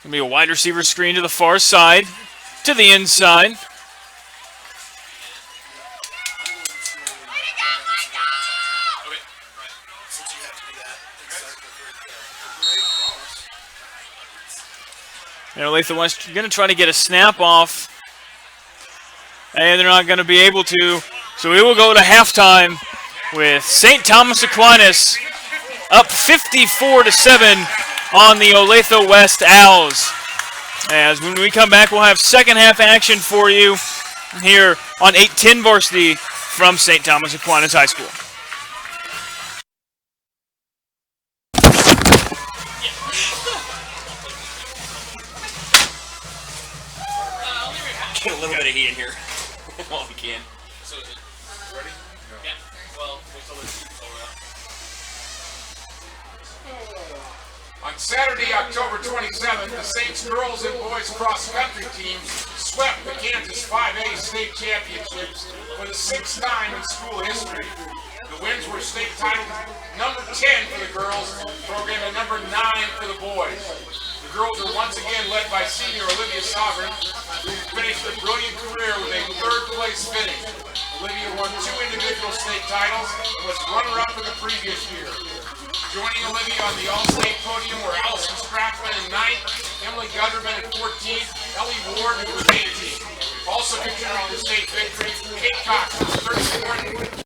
Speaker 1: Going to be a wide receiver screen to the far side, to the inside. And Olathe West going to try to get a snap off, and they're not going to be able to. So we will go to halftime with St. Thomas Aquinas up 54-7 on the Olathe West Owls. As when we come back, we'll have second half action for you here on 810 Varsity from St. Thomas Aquinas High School.
Speaker 2: Get a little bit of heat in here while we can. So is it ready? Yeah. Well, wait till it's over.
Speaker 4: On Saturday, October 27th, the Saints girls and boys cross-country teams swept the Kansas 5A state championships for the 6th time in school history. The wins were state title number 10 for the girls program and number 9 for the boys. The girls are once again led by senior Olivia Sovereign, who finished a brilliant career with a 3rd place finish. Olivia won 2 individual state titles and was runner-up in the previous year. Joining Olivia on the All-State podium were Allison Strackman in 9th, Emily Gutterman at 14th, Ellie Ward who was 18th. Also contributing to the state victory, Kate Cox was 34.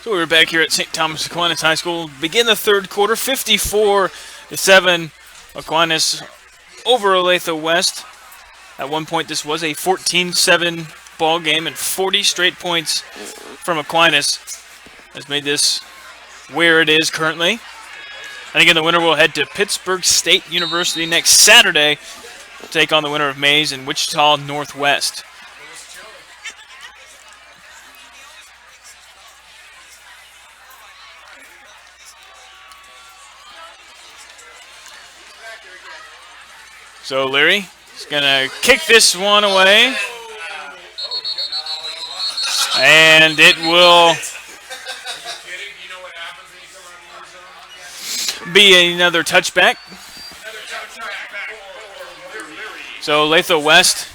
Speaker 1: So we're back here at St. Thomas Aquinas High School. Begin the third quarter, 54-7. Aquinas over Olathe West. At one point, this was a 14-7 ball game, and 40 straight points from Aquinas has made this where it is currently. And again, the winner will head to Pittsburgh State University next Saturday to take on the winner of Mays and Wichita Northwest. So Leary is going to kick this one away. And it will be another touchback. So Olathe West,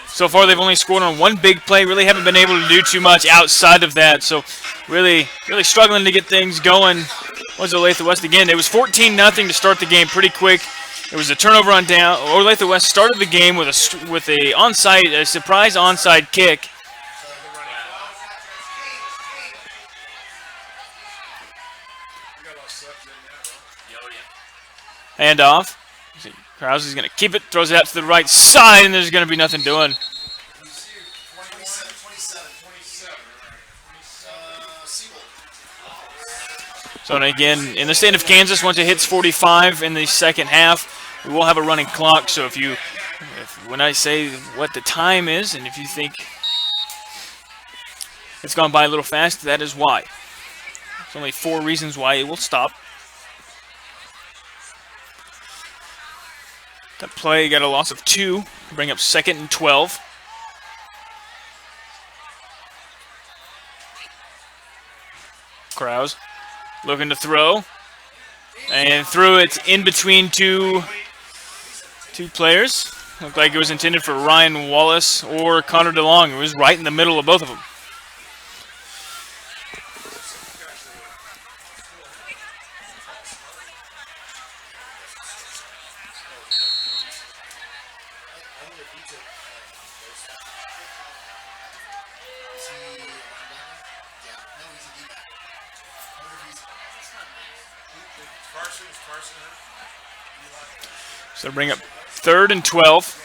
Speaker 1: so far they've only scored on one big play. Really haven't been able to do too much outside of that. So really struggling to get things going. Was Olathe West again? It was 14-0 to start the game pretty quick. It was a turnover on down. Olathe West started the game with a surprise onside kick. Hand off. Krause is going to keep it, throws it out to the right side, and there's going to be nothing doing. So again, in the state of Kansas, once it hits 45 in the second half, we will have a running clock. So when I say what the time is, and if you think it's gone by a little fast, that is why. There's only 4 reasons why it will stop. That play got a loss of 2, bring up 2nd and 12. Krause looking to throw, and threw it in between two players. Looked like it was intended for Ryan Wallace or Connor DeLong. It was right in the middle of both of them. So bring up 3rd and 12.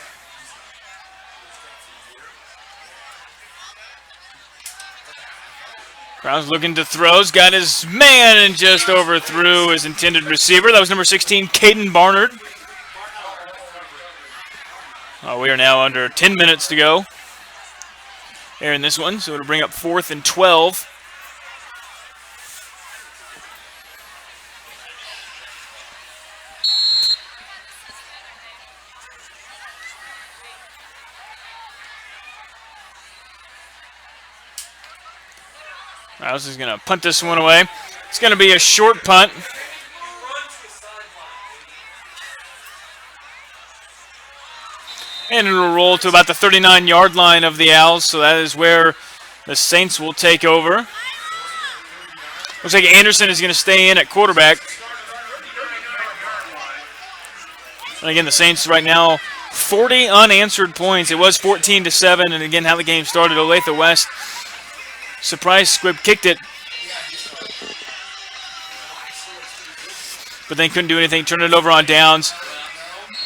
Speaker 1: Brown's looking to throws, got his man and just overthrew his intended receiver. That was number 16, Caden Barnard. We are now under 10 minutes to go here in this one, so it'll bring up 4th and 12. Rouse is going to punt this one away. It's going to be a short punt. And it'll roll to about the 39-yard line of the Owls, so that is where the Saints will take over. Looks like Anderson is going to stay in at quarterback. And again, the Saints right now, 40 unanswered points. It was 14-7, and again, how the game started, Olathe West. Surprise Squib kicked it, but then couldn't do anything. Turned it over on downs.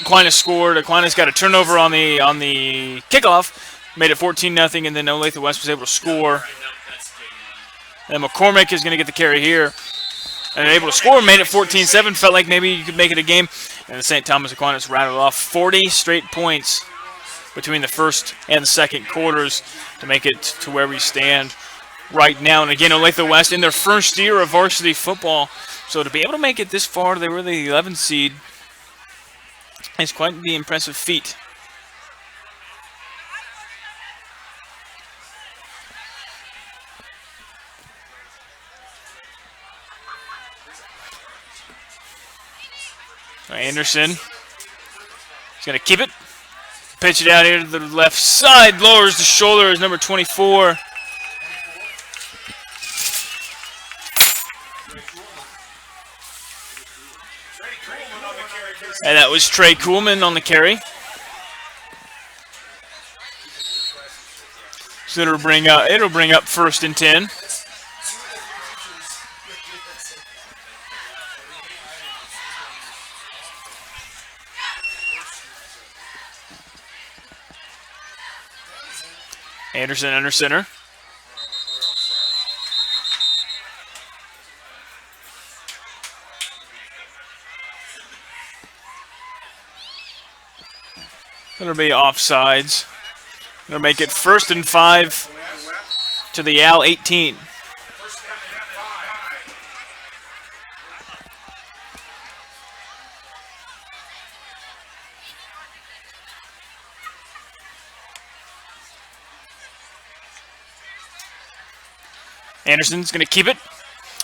Speaker 1: Aquinas scored. Aquinas got a turnover on the kickoff, made it 14-0, and then Olathe West was able to score. And McCormick is going to get the carry here, and able to score, made it 14-7. Felt like maybe you could make it a game, and the St. Thomas Aquinas rattled off 40 straight points between the first and the second quarters to make it to where we stand right now. And again, Olathe West in their first year of varsity football. So to be able to make it this far, they were the 11th seed. It's quite the impressive feat. Anderson is going to keep it. Pitch it out here to the left side. Lowers the shoulder as number 24. And that was Trey Kuhlman on the carry. So it'll bring up 1st and 10. Anderson under center. It'll be offsides. It'll make it 1st and 5 to the Al 18. Anderson's going to keep it.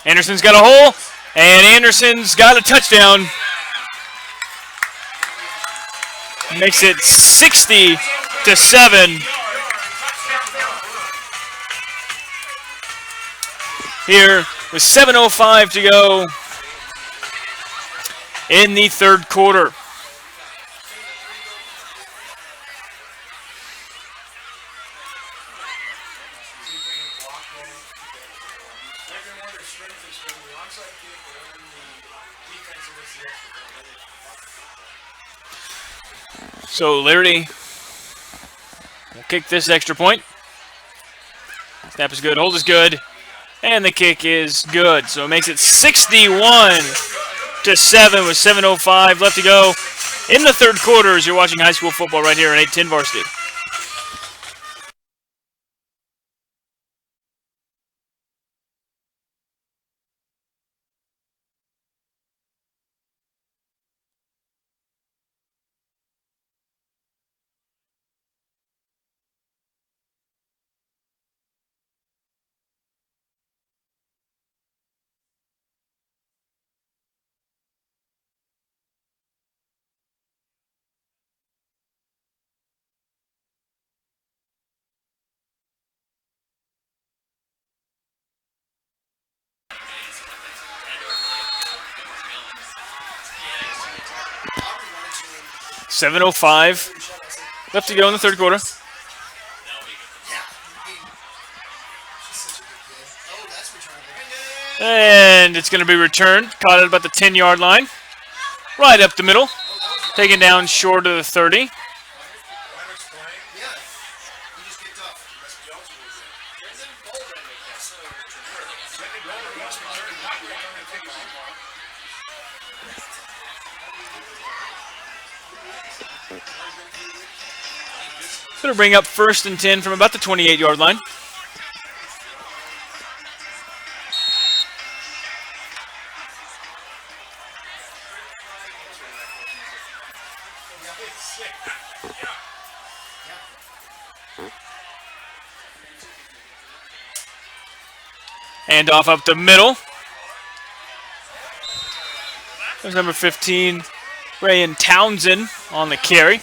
Speaker 1: Anderson's got a hole, and Anderson's got a touchdown. Makes it 60-7. Here with 7:05 to go in the 3rd quarter. So Liberty will kick this extra point. Snap is good, hold is good, and the kick is good. So it makes it 61-7 with 7:05 left to go in the 3rd quarter as you're watching high school football right here on 810 Varsity. .705 left to go in the 3rd quarter. And it's going to be returned. Caught at about the 10-yard line. Right up the middle. Taken down short of the 30. Going to bring up 1st and 10 from about the 28-yard line. Hand off up the middle. There's number 15, Rayan Townsend on the carry.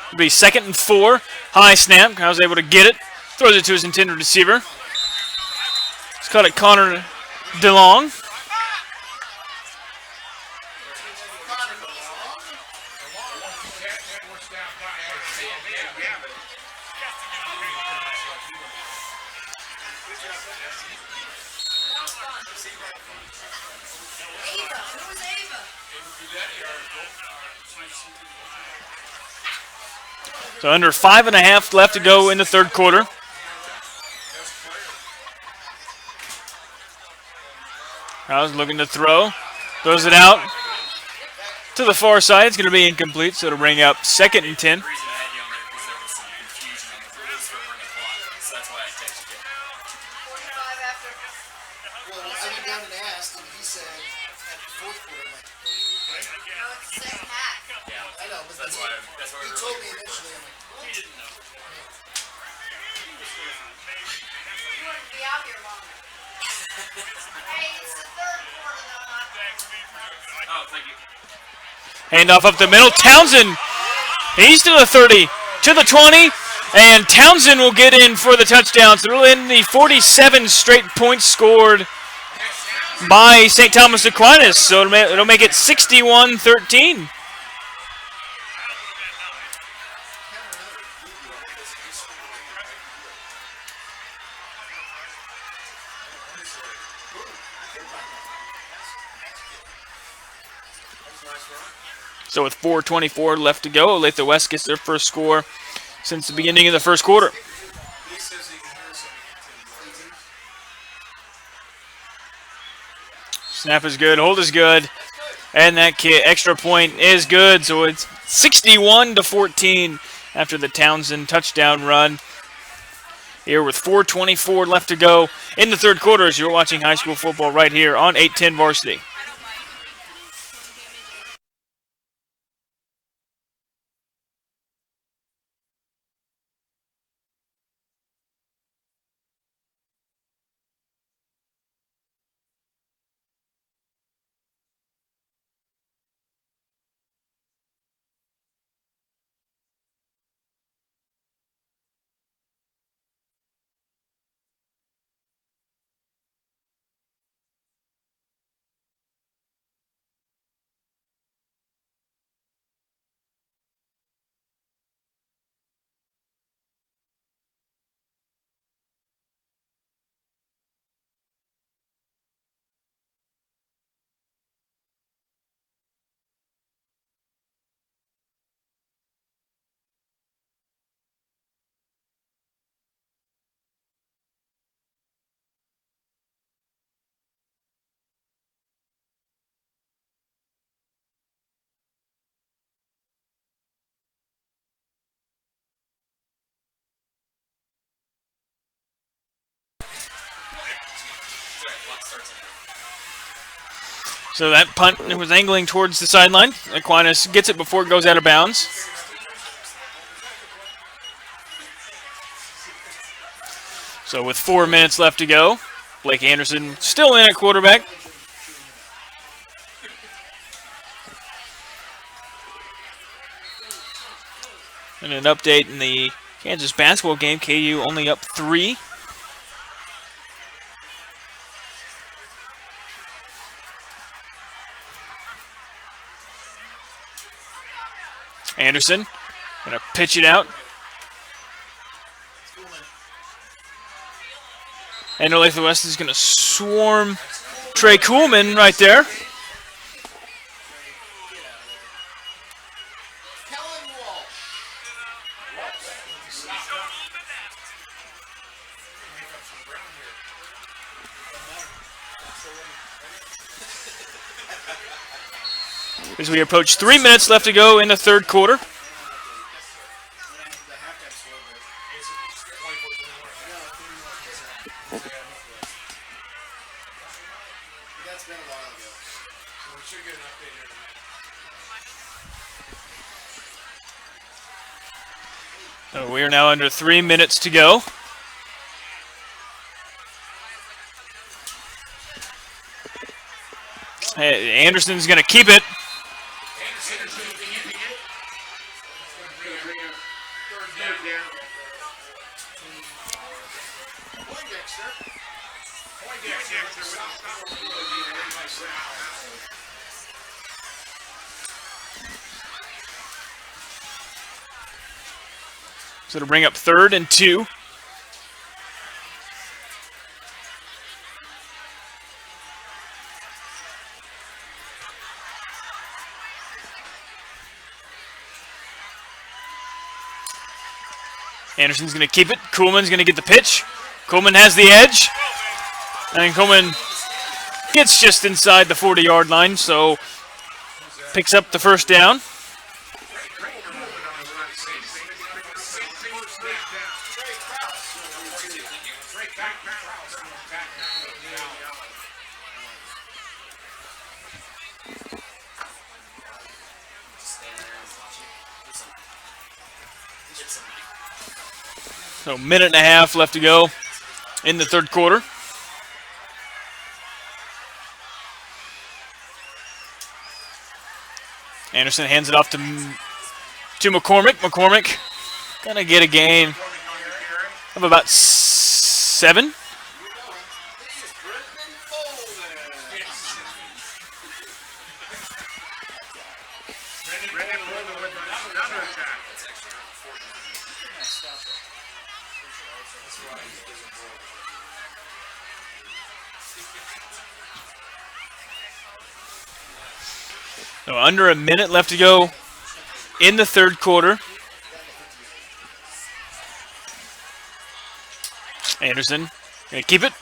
Speaker 1: It'll be 2nd and 4. High snap. I was able to get it. Throws it to his intended receiver. He's caught it Connor DeLong. So under 5.5 left to go in the 3rd quarter. I was looking to throw. Throws it out to the far side. It's going to be incomplete, so it'll bring up 2nd and 10.
Speaker 3: Well, I went down and asked, and he said at the fourth quarter, I'm like,
Speaker 5: No, it's the same hat.
Speaker 3: I know, but
Speaker 2: That's why
Speaker 3: he told me initially, I'm like, what?
Speaker 5: You wouldn't be out here longer. Hey, it's the third quarter, though, not the
Speaker 2: Oh, thank you.
Speaker 1: Handoff up the middle. Townsend, he's to the 30, to the 20, and Townsend will get in for the touchdown. So it'll end the 47 straight points scored by St. Thomas Aquinas. So it'll make it 61-13. So with 4:24 left to go, Olathe West gets their first score since the beginning of the first quarter. Snap is good, hold is good, and that extra point is good. So it's 61-14 after the Townsend touchdown run. Here with 4:24 left to go in the third quarter as you're watching high school football right here on 810 Varsity. So that punt was angling towards the sideline. Aquinas gets it before it goes out of bounds. So with 4 minutes left to go, Blake Anderson still in at quarterback. And an update in the Kansas basketball game, KU only up 3. Anderson gonna pitch it out. And Olathe West is gonna swarm Trey Kuhlman right there. As we approach 3 minutes left to go in the third quarter. So we are now under 3 minutes to go. Anderson's going to keep it. So to bring up 3rd and 2. Anderson's going to keep it. Kuhlman's going to get the pitch. Kuhlman has the edge. And Kuhlman gets just inside the 40-yard line, so picks up the first down. So minute and a half left to go in the third quarter. Anderson hands it off to McCormick. McCormick gonna get a gain of about 7. So under a minute left to go in the third quarter. Anderson gonna keep it.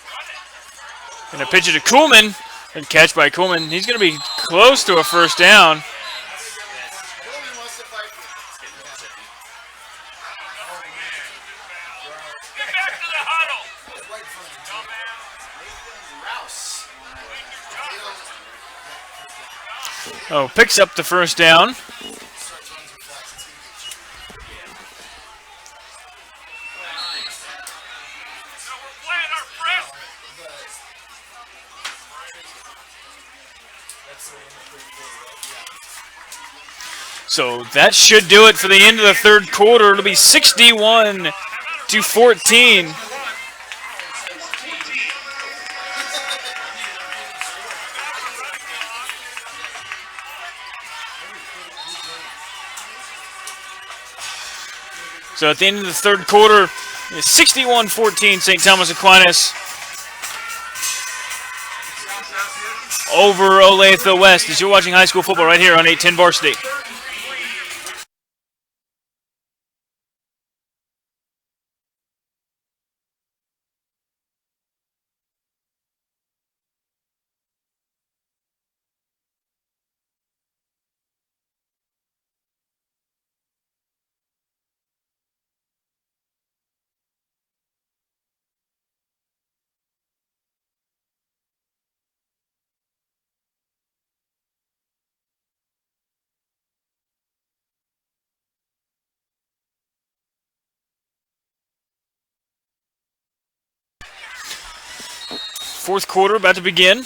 Speaker 1: Gonna pitch it to Kuhlman. Good catch by Kuhlman. He's gonna be close to a first down. Oh, picks up the first down. So that should do it for the end of the third quarter. It'll be 61-14. So at the end of the third quarter, it's 61-14 St. Thomas Aquinas over Olathe West. As you're watching high school football right here on 810 Varsity. Fourth quarter about to begin.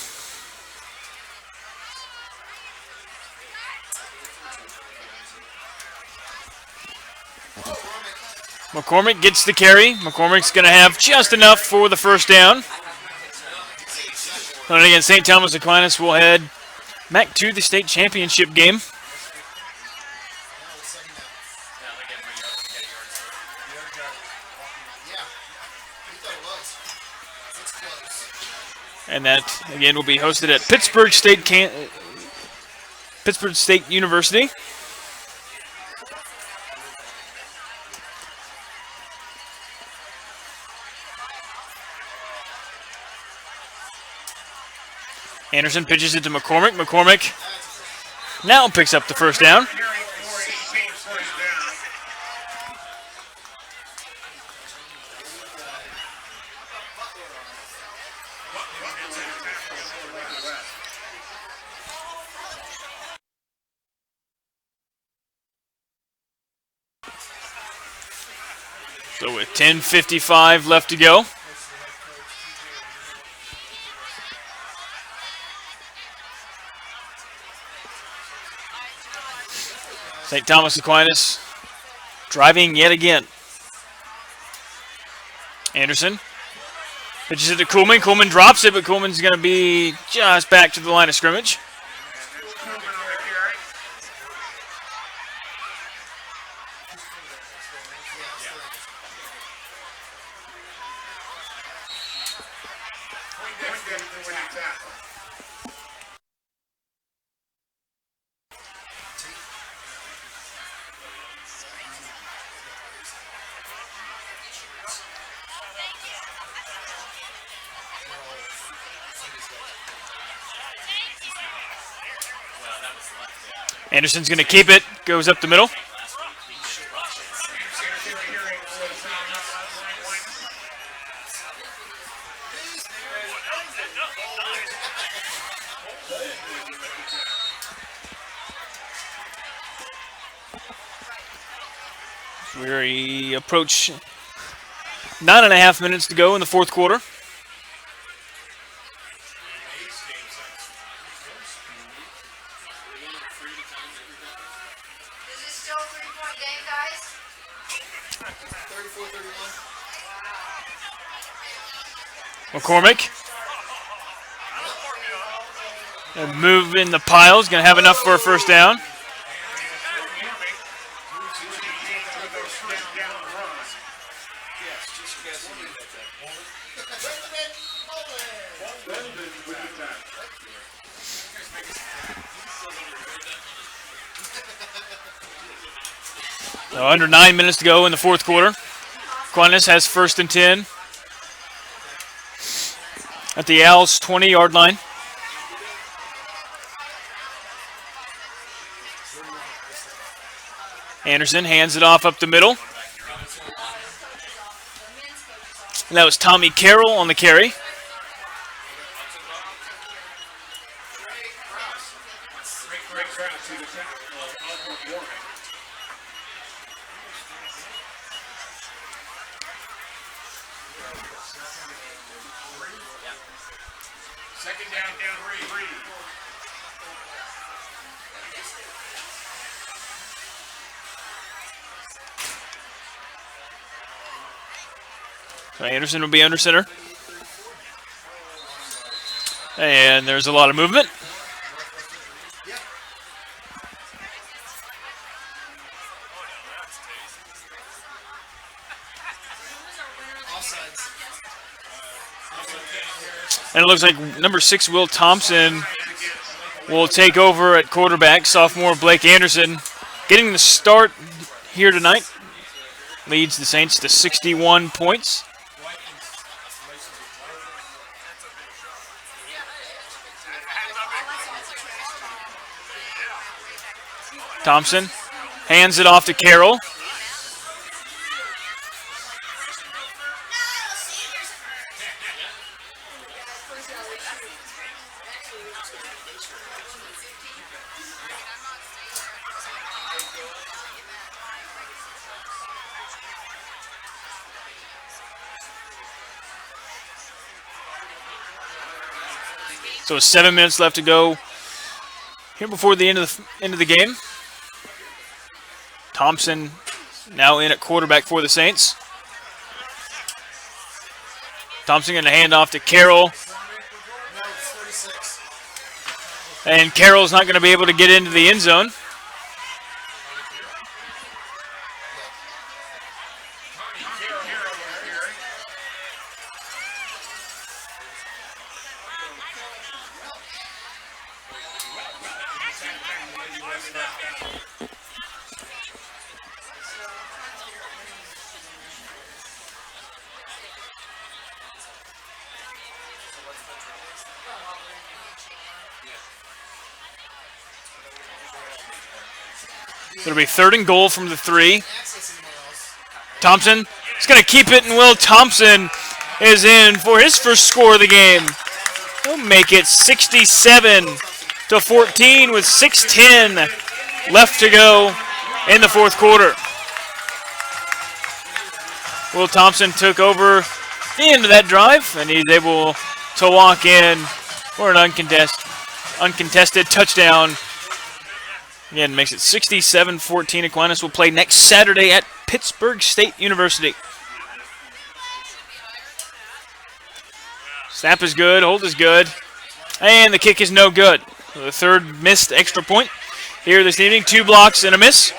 Speaker 1: McCormick gets the carry. McCormick's going to have just enough for the first down. And again, St. Thomas Aquinas will head back to the state championship game. And that, again, will be hosted at Pittsburgh State University. Anderson pitches it to McCormick. McCormick now picks up the first down. So with 10:55 left to go. St. Thomas Aquinas driving yet again. Anderson pitches it to Kuhlman. Kuhlman drops it, but Kuhlman's going to be just back to the line of scrimmage. Anderson's going to keep it, goes up the middle. We approach 9.5 minutes to go in the fourth quarter.
Speaker 5: Is this still a 3-point game, guys?
Speaker 3: 34-31.
Speaker 1: McCormick. And moving the piles. Going to have enough for a first down. So under 9 minutes to go in the fourth quarter. Aquinas has 1st and 10 at the Owls' 20-yard line. Anderson hands it off up the middle. And that was Tommy Carroll on the carry.
Speaker 4: Second down, 3.
Speaker 1: So Anderson will be under center. And there's a lot of movement. And it looks like number 6, Will Thompson, will take over at quarterback. Sophomore Blake Anderson getting the start here tonight. Leads the Saints to 61 points. Thompson hands it off to Carroll. So 7 minutes left to go here before the end of the game. Thompson now in at quarterback for the Saints. Thompson going to hand off to Carroll. And Carroll's not going to be able to get into the end zone. It'll be 3rd and goal from the 3. Thompson is going to keep it, and Will Thompson is in for his first score of the game. He'll make it 67-14 with 6:10 left to go in the fourth quarter. Will Thompson took over the end of that drive, and he's able to walk in for an uncontested touchdown. Again, makes it 67-14. Aquinas will play next Saturday at Pittsburgh State University. Snap is good, hold is good, and the kick is no good. So the 3rd missed extra point here this evening. 2 blocks and a miss.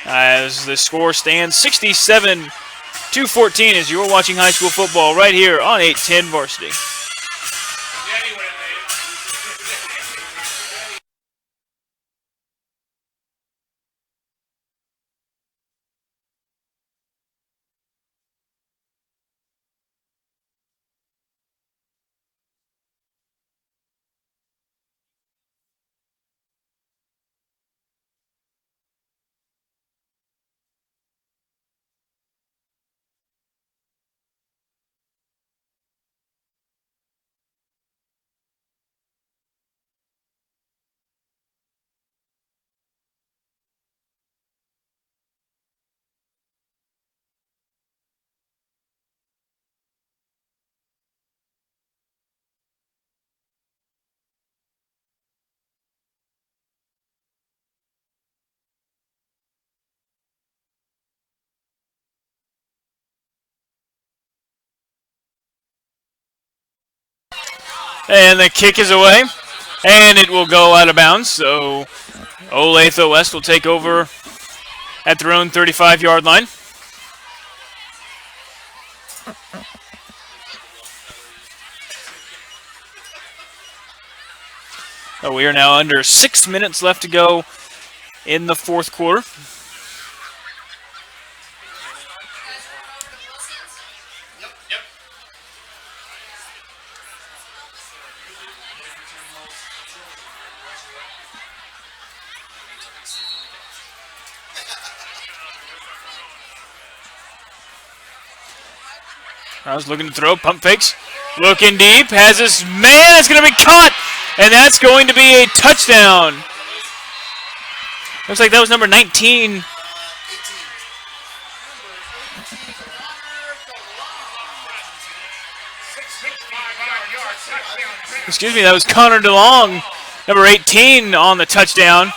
Speaker 1: As the score stands 67-14 as you're watching high school football right here on 810 Varsity. And the kick is away. And it will go out of bounds. So Olathe West will take over at their own 35-yard line. So we are now under 6 minutes left to go in the fourth quarter. I was looking to throw, pump fakes, looking deep, has this man, it's going to be caught, and that's going to be a touchdown. Looks like that was number 19. Excuse me, that was Connor DeLong, number 18 on the touchdown.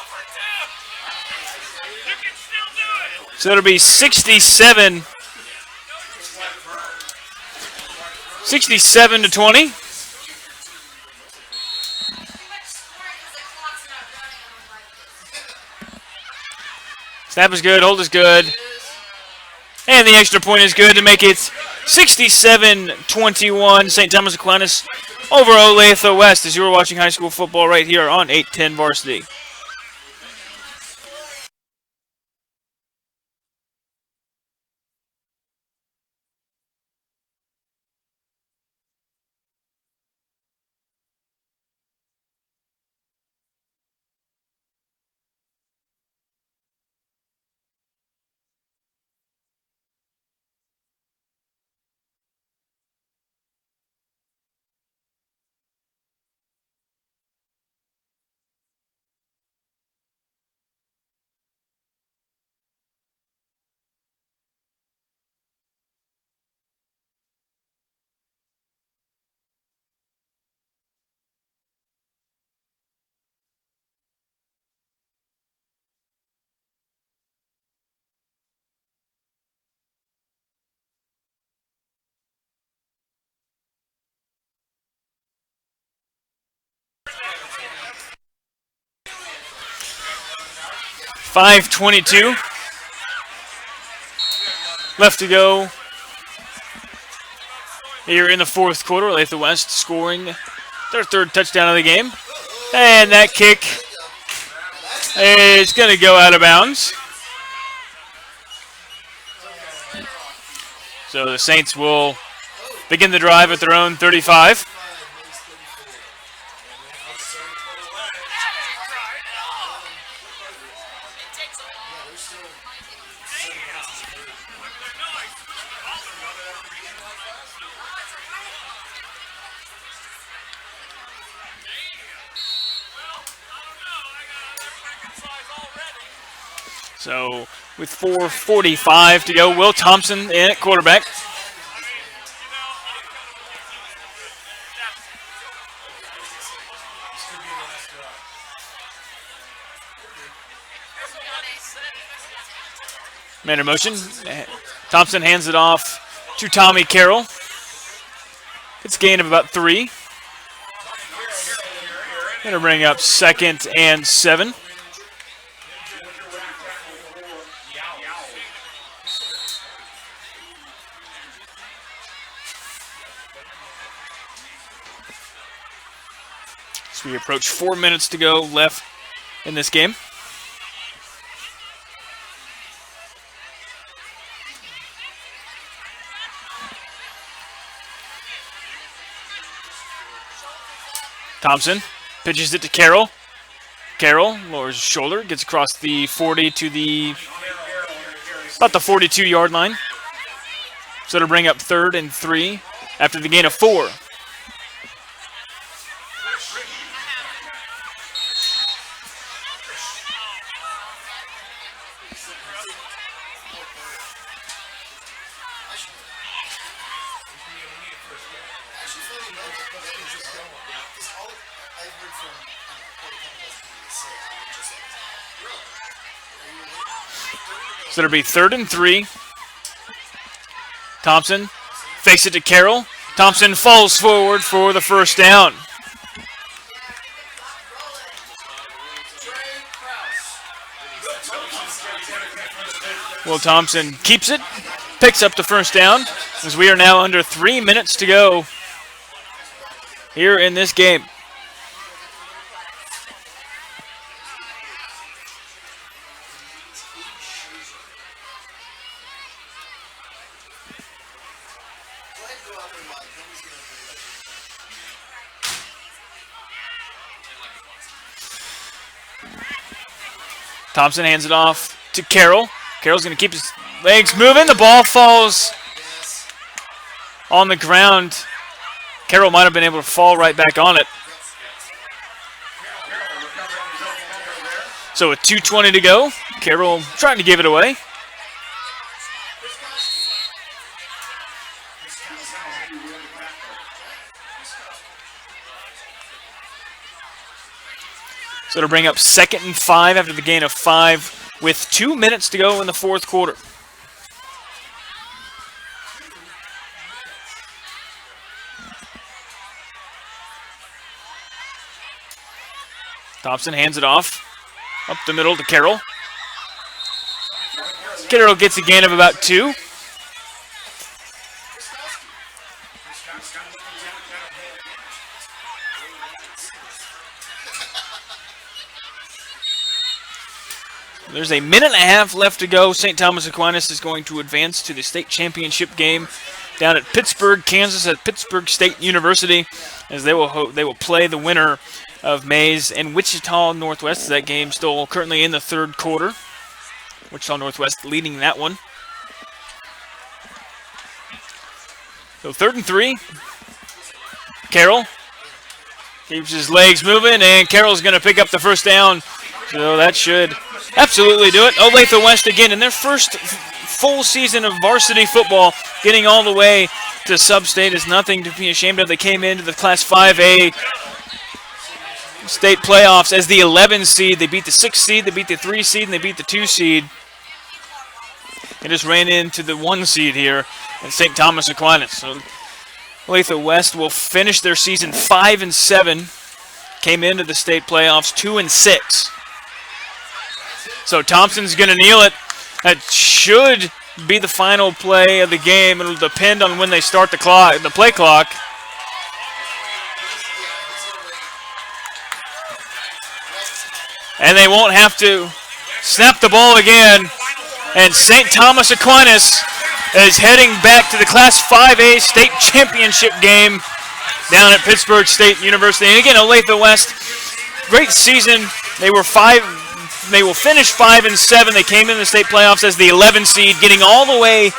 Speaker 1: So it'll be 67 to 20. Snap is good, hold is good. And the extra point is good to make it 67-21. St. Thomas Aquinas over Olathe West as you are watching high school football right here on 810 Varsity. .522 left to go here in the fourth quarter. Olathe West scoring their third touchdown of the game. And that kick is going to go out of bounds. So the Saints will begin the drive at their own 35. So with 4:45 to go, Will Thompson in at quarterback. Man in motion. Thompson hands it off to Tommy Carroll. It's a gain of about 3. Going to bring up 2nd and 7. So we approach 4 minutes to go left in this game. Thompson pitches it to Carroll. Carroll lowers his shoulder, gets across the 40 to about the 42-yard line. So to bring up 3rd and 3 after the gain of 4. So it'll be 3rd and 3. Thompson fakes it to Carroll. Thompson falls forward for the first down. Will Thompson keeps it, picks up the first down, as we are now under 3 minutes to go here in this game. Thompson hands it off to Carroll. Carroll's going to keep his legs moving. The ball falls on the ground. Carroll might have been able to fall right back on it. So with 2:20 to go, Carroll trying to give it away. So it'll bring up 2nd and 5 after the gain of 5 with 2 minutes to go in the fourth quarter. Thompson hands it off up the middle to Carroll. Carroll gets a gain of about 2. There's a minute and a half left to go. St. Thomas Aquinas is going to advance to the state championship game down at Pittsburgh, Kansas, at Pittsburgh State University, as they will play the winner of Maize and Wichita Northwest. That game still currently in the third quarter. Wichita Northwest leading that one. So 3rd and 3. Carroll keeps his legs moving, and Carroll's going to pick up the first down. So that should absolutely do it. Olathe West again in their first full season of varsity football, getting all the way to sub-state is nothing to be ashamed of. They came into the Class 5A state playoffs as the 11 seed. They beat the 6 seed, they beat the 3 seed, and they beat the 2 seed. They just ran into the 1 seed here at St. Thomas Aquinas. So Olathe West will finish their season 5-7. Came into the state playoffs 2-6. So Thompson's going to kneel it. That should be the final play of the game. It'll depend on when they start the play clock. And they won't have to snap the ball again. And St. Thomas Aquinas is heading back to the Class 5A state championship game down at Pittsburgh State University. And again, Olathe West, great season. They will finish 5-7. They came in the state playoffs as the 11 seed, getting all the way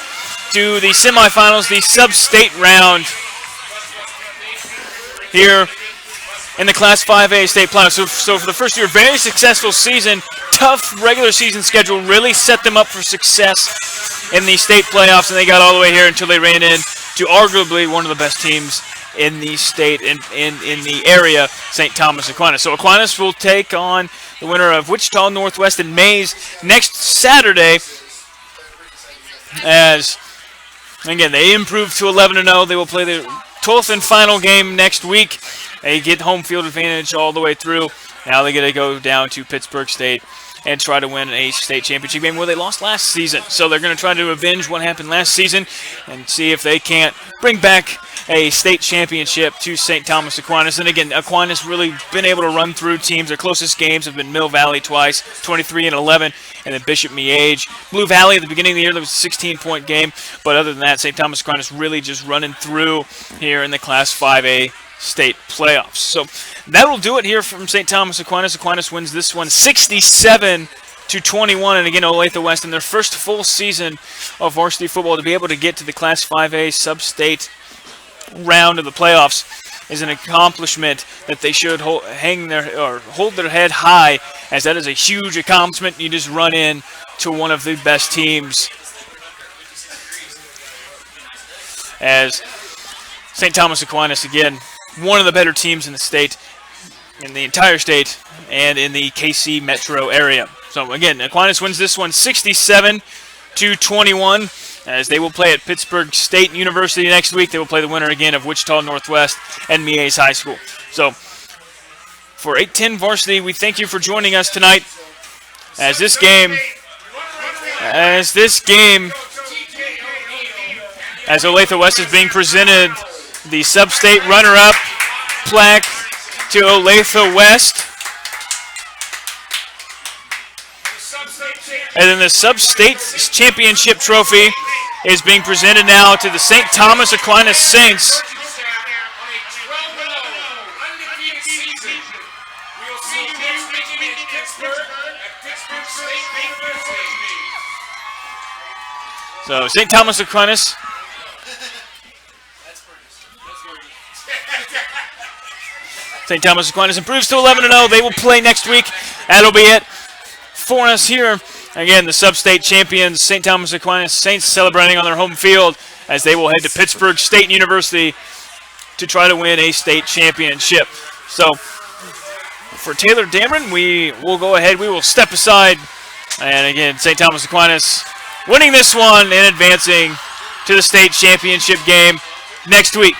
Speaker 1: to the semifinals, the sub-state round here in the Class 5A state playoffs. So for the first year, very successful season. Tough regular season schedule really set them up for success in the state playoffs, and they got all the way here until they ran into arguably one of the best teams in the state and in the area, St. Thomas Aquinas. So Aquinas will take on the winner of Wichita Northwest and Maize next Saturday, as, again, they improved to 11-0. They will play the 12th and final game next week. They get home field advantage all the way through. Now they get to go down to Pittsburgh State and try to win a state championship game where they lost last season. So they're going to try to avenge what happened last season and see if they can't bring back a state championship to St. Thomas Aquinas. And again, Aquinas really been able to run through teams. Their closest games have been Mill Valley twice, 23-11, and then Bishop Miege. Blue Valley at the beginning of the year, there was a 16-point game. But other than that, St. Thomas Aquinas really just running through here in the Class 5A state playoffs. So that'll do it here from St. Thomas Aquinas. Aquinas wins this one 67-21. And again, Olathe West in their first full season of varsity football to be able to get to the Class 5A sub-state round of the playoffs is an accomplishment that they should hold their head high, as that is a huge accomplishment. You just run in to one of the best teams, as St. Thomas Aquinas, again, one of the better teams in the state, in the entire state, and in the KC metro area. So again, Aquinas wins this one 67-21. As they will play at Pittsburgh State University next week. They will play the winner again of Wichita Northwest and Miege High School. So for 810 Varsity, we thank you for joining us tonight. as this game, as Olathe West is being presented the sub-state runner-up plaque to Olathe West. And then the sub-state championship trophy is being presented now to the St. Thomas Aquinas Saints. So St. Thomas Aquinas. St. Thomas Aquinas improves to 11-0. They will play next week. That'll be it for us here. Again, the sub-state champions, St. Thomas Aquinas Saints, celebrating on their home field as they will head to Pittsburgh State University to try to win a state championship. So, for Taylor Dameron, we will go ahead. We will step aside. And again, St. Thomas Aquinas winning this one and advancing to the state championship game next week.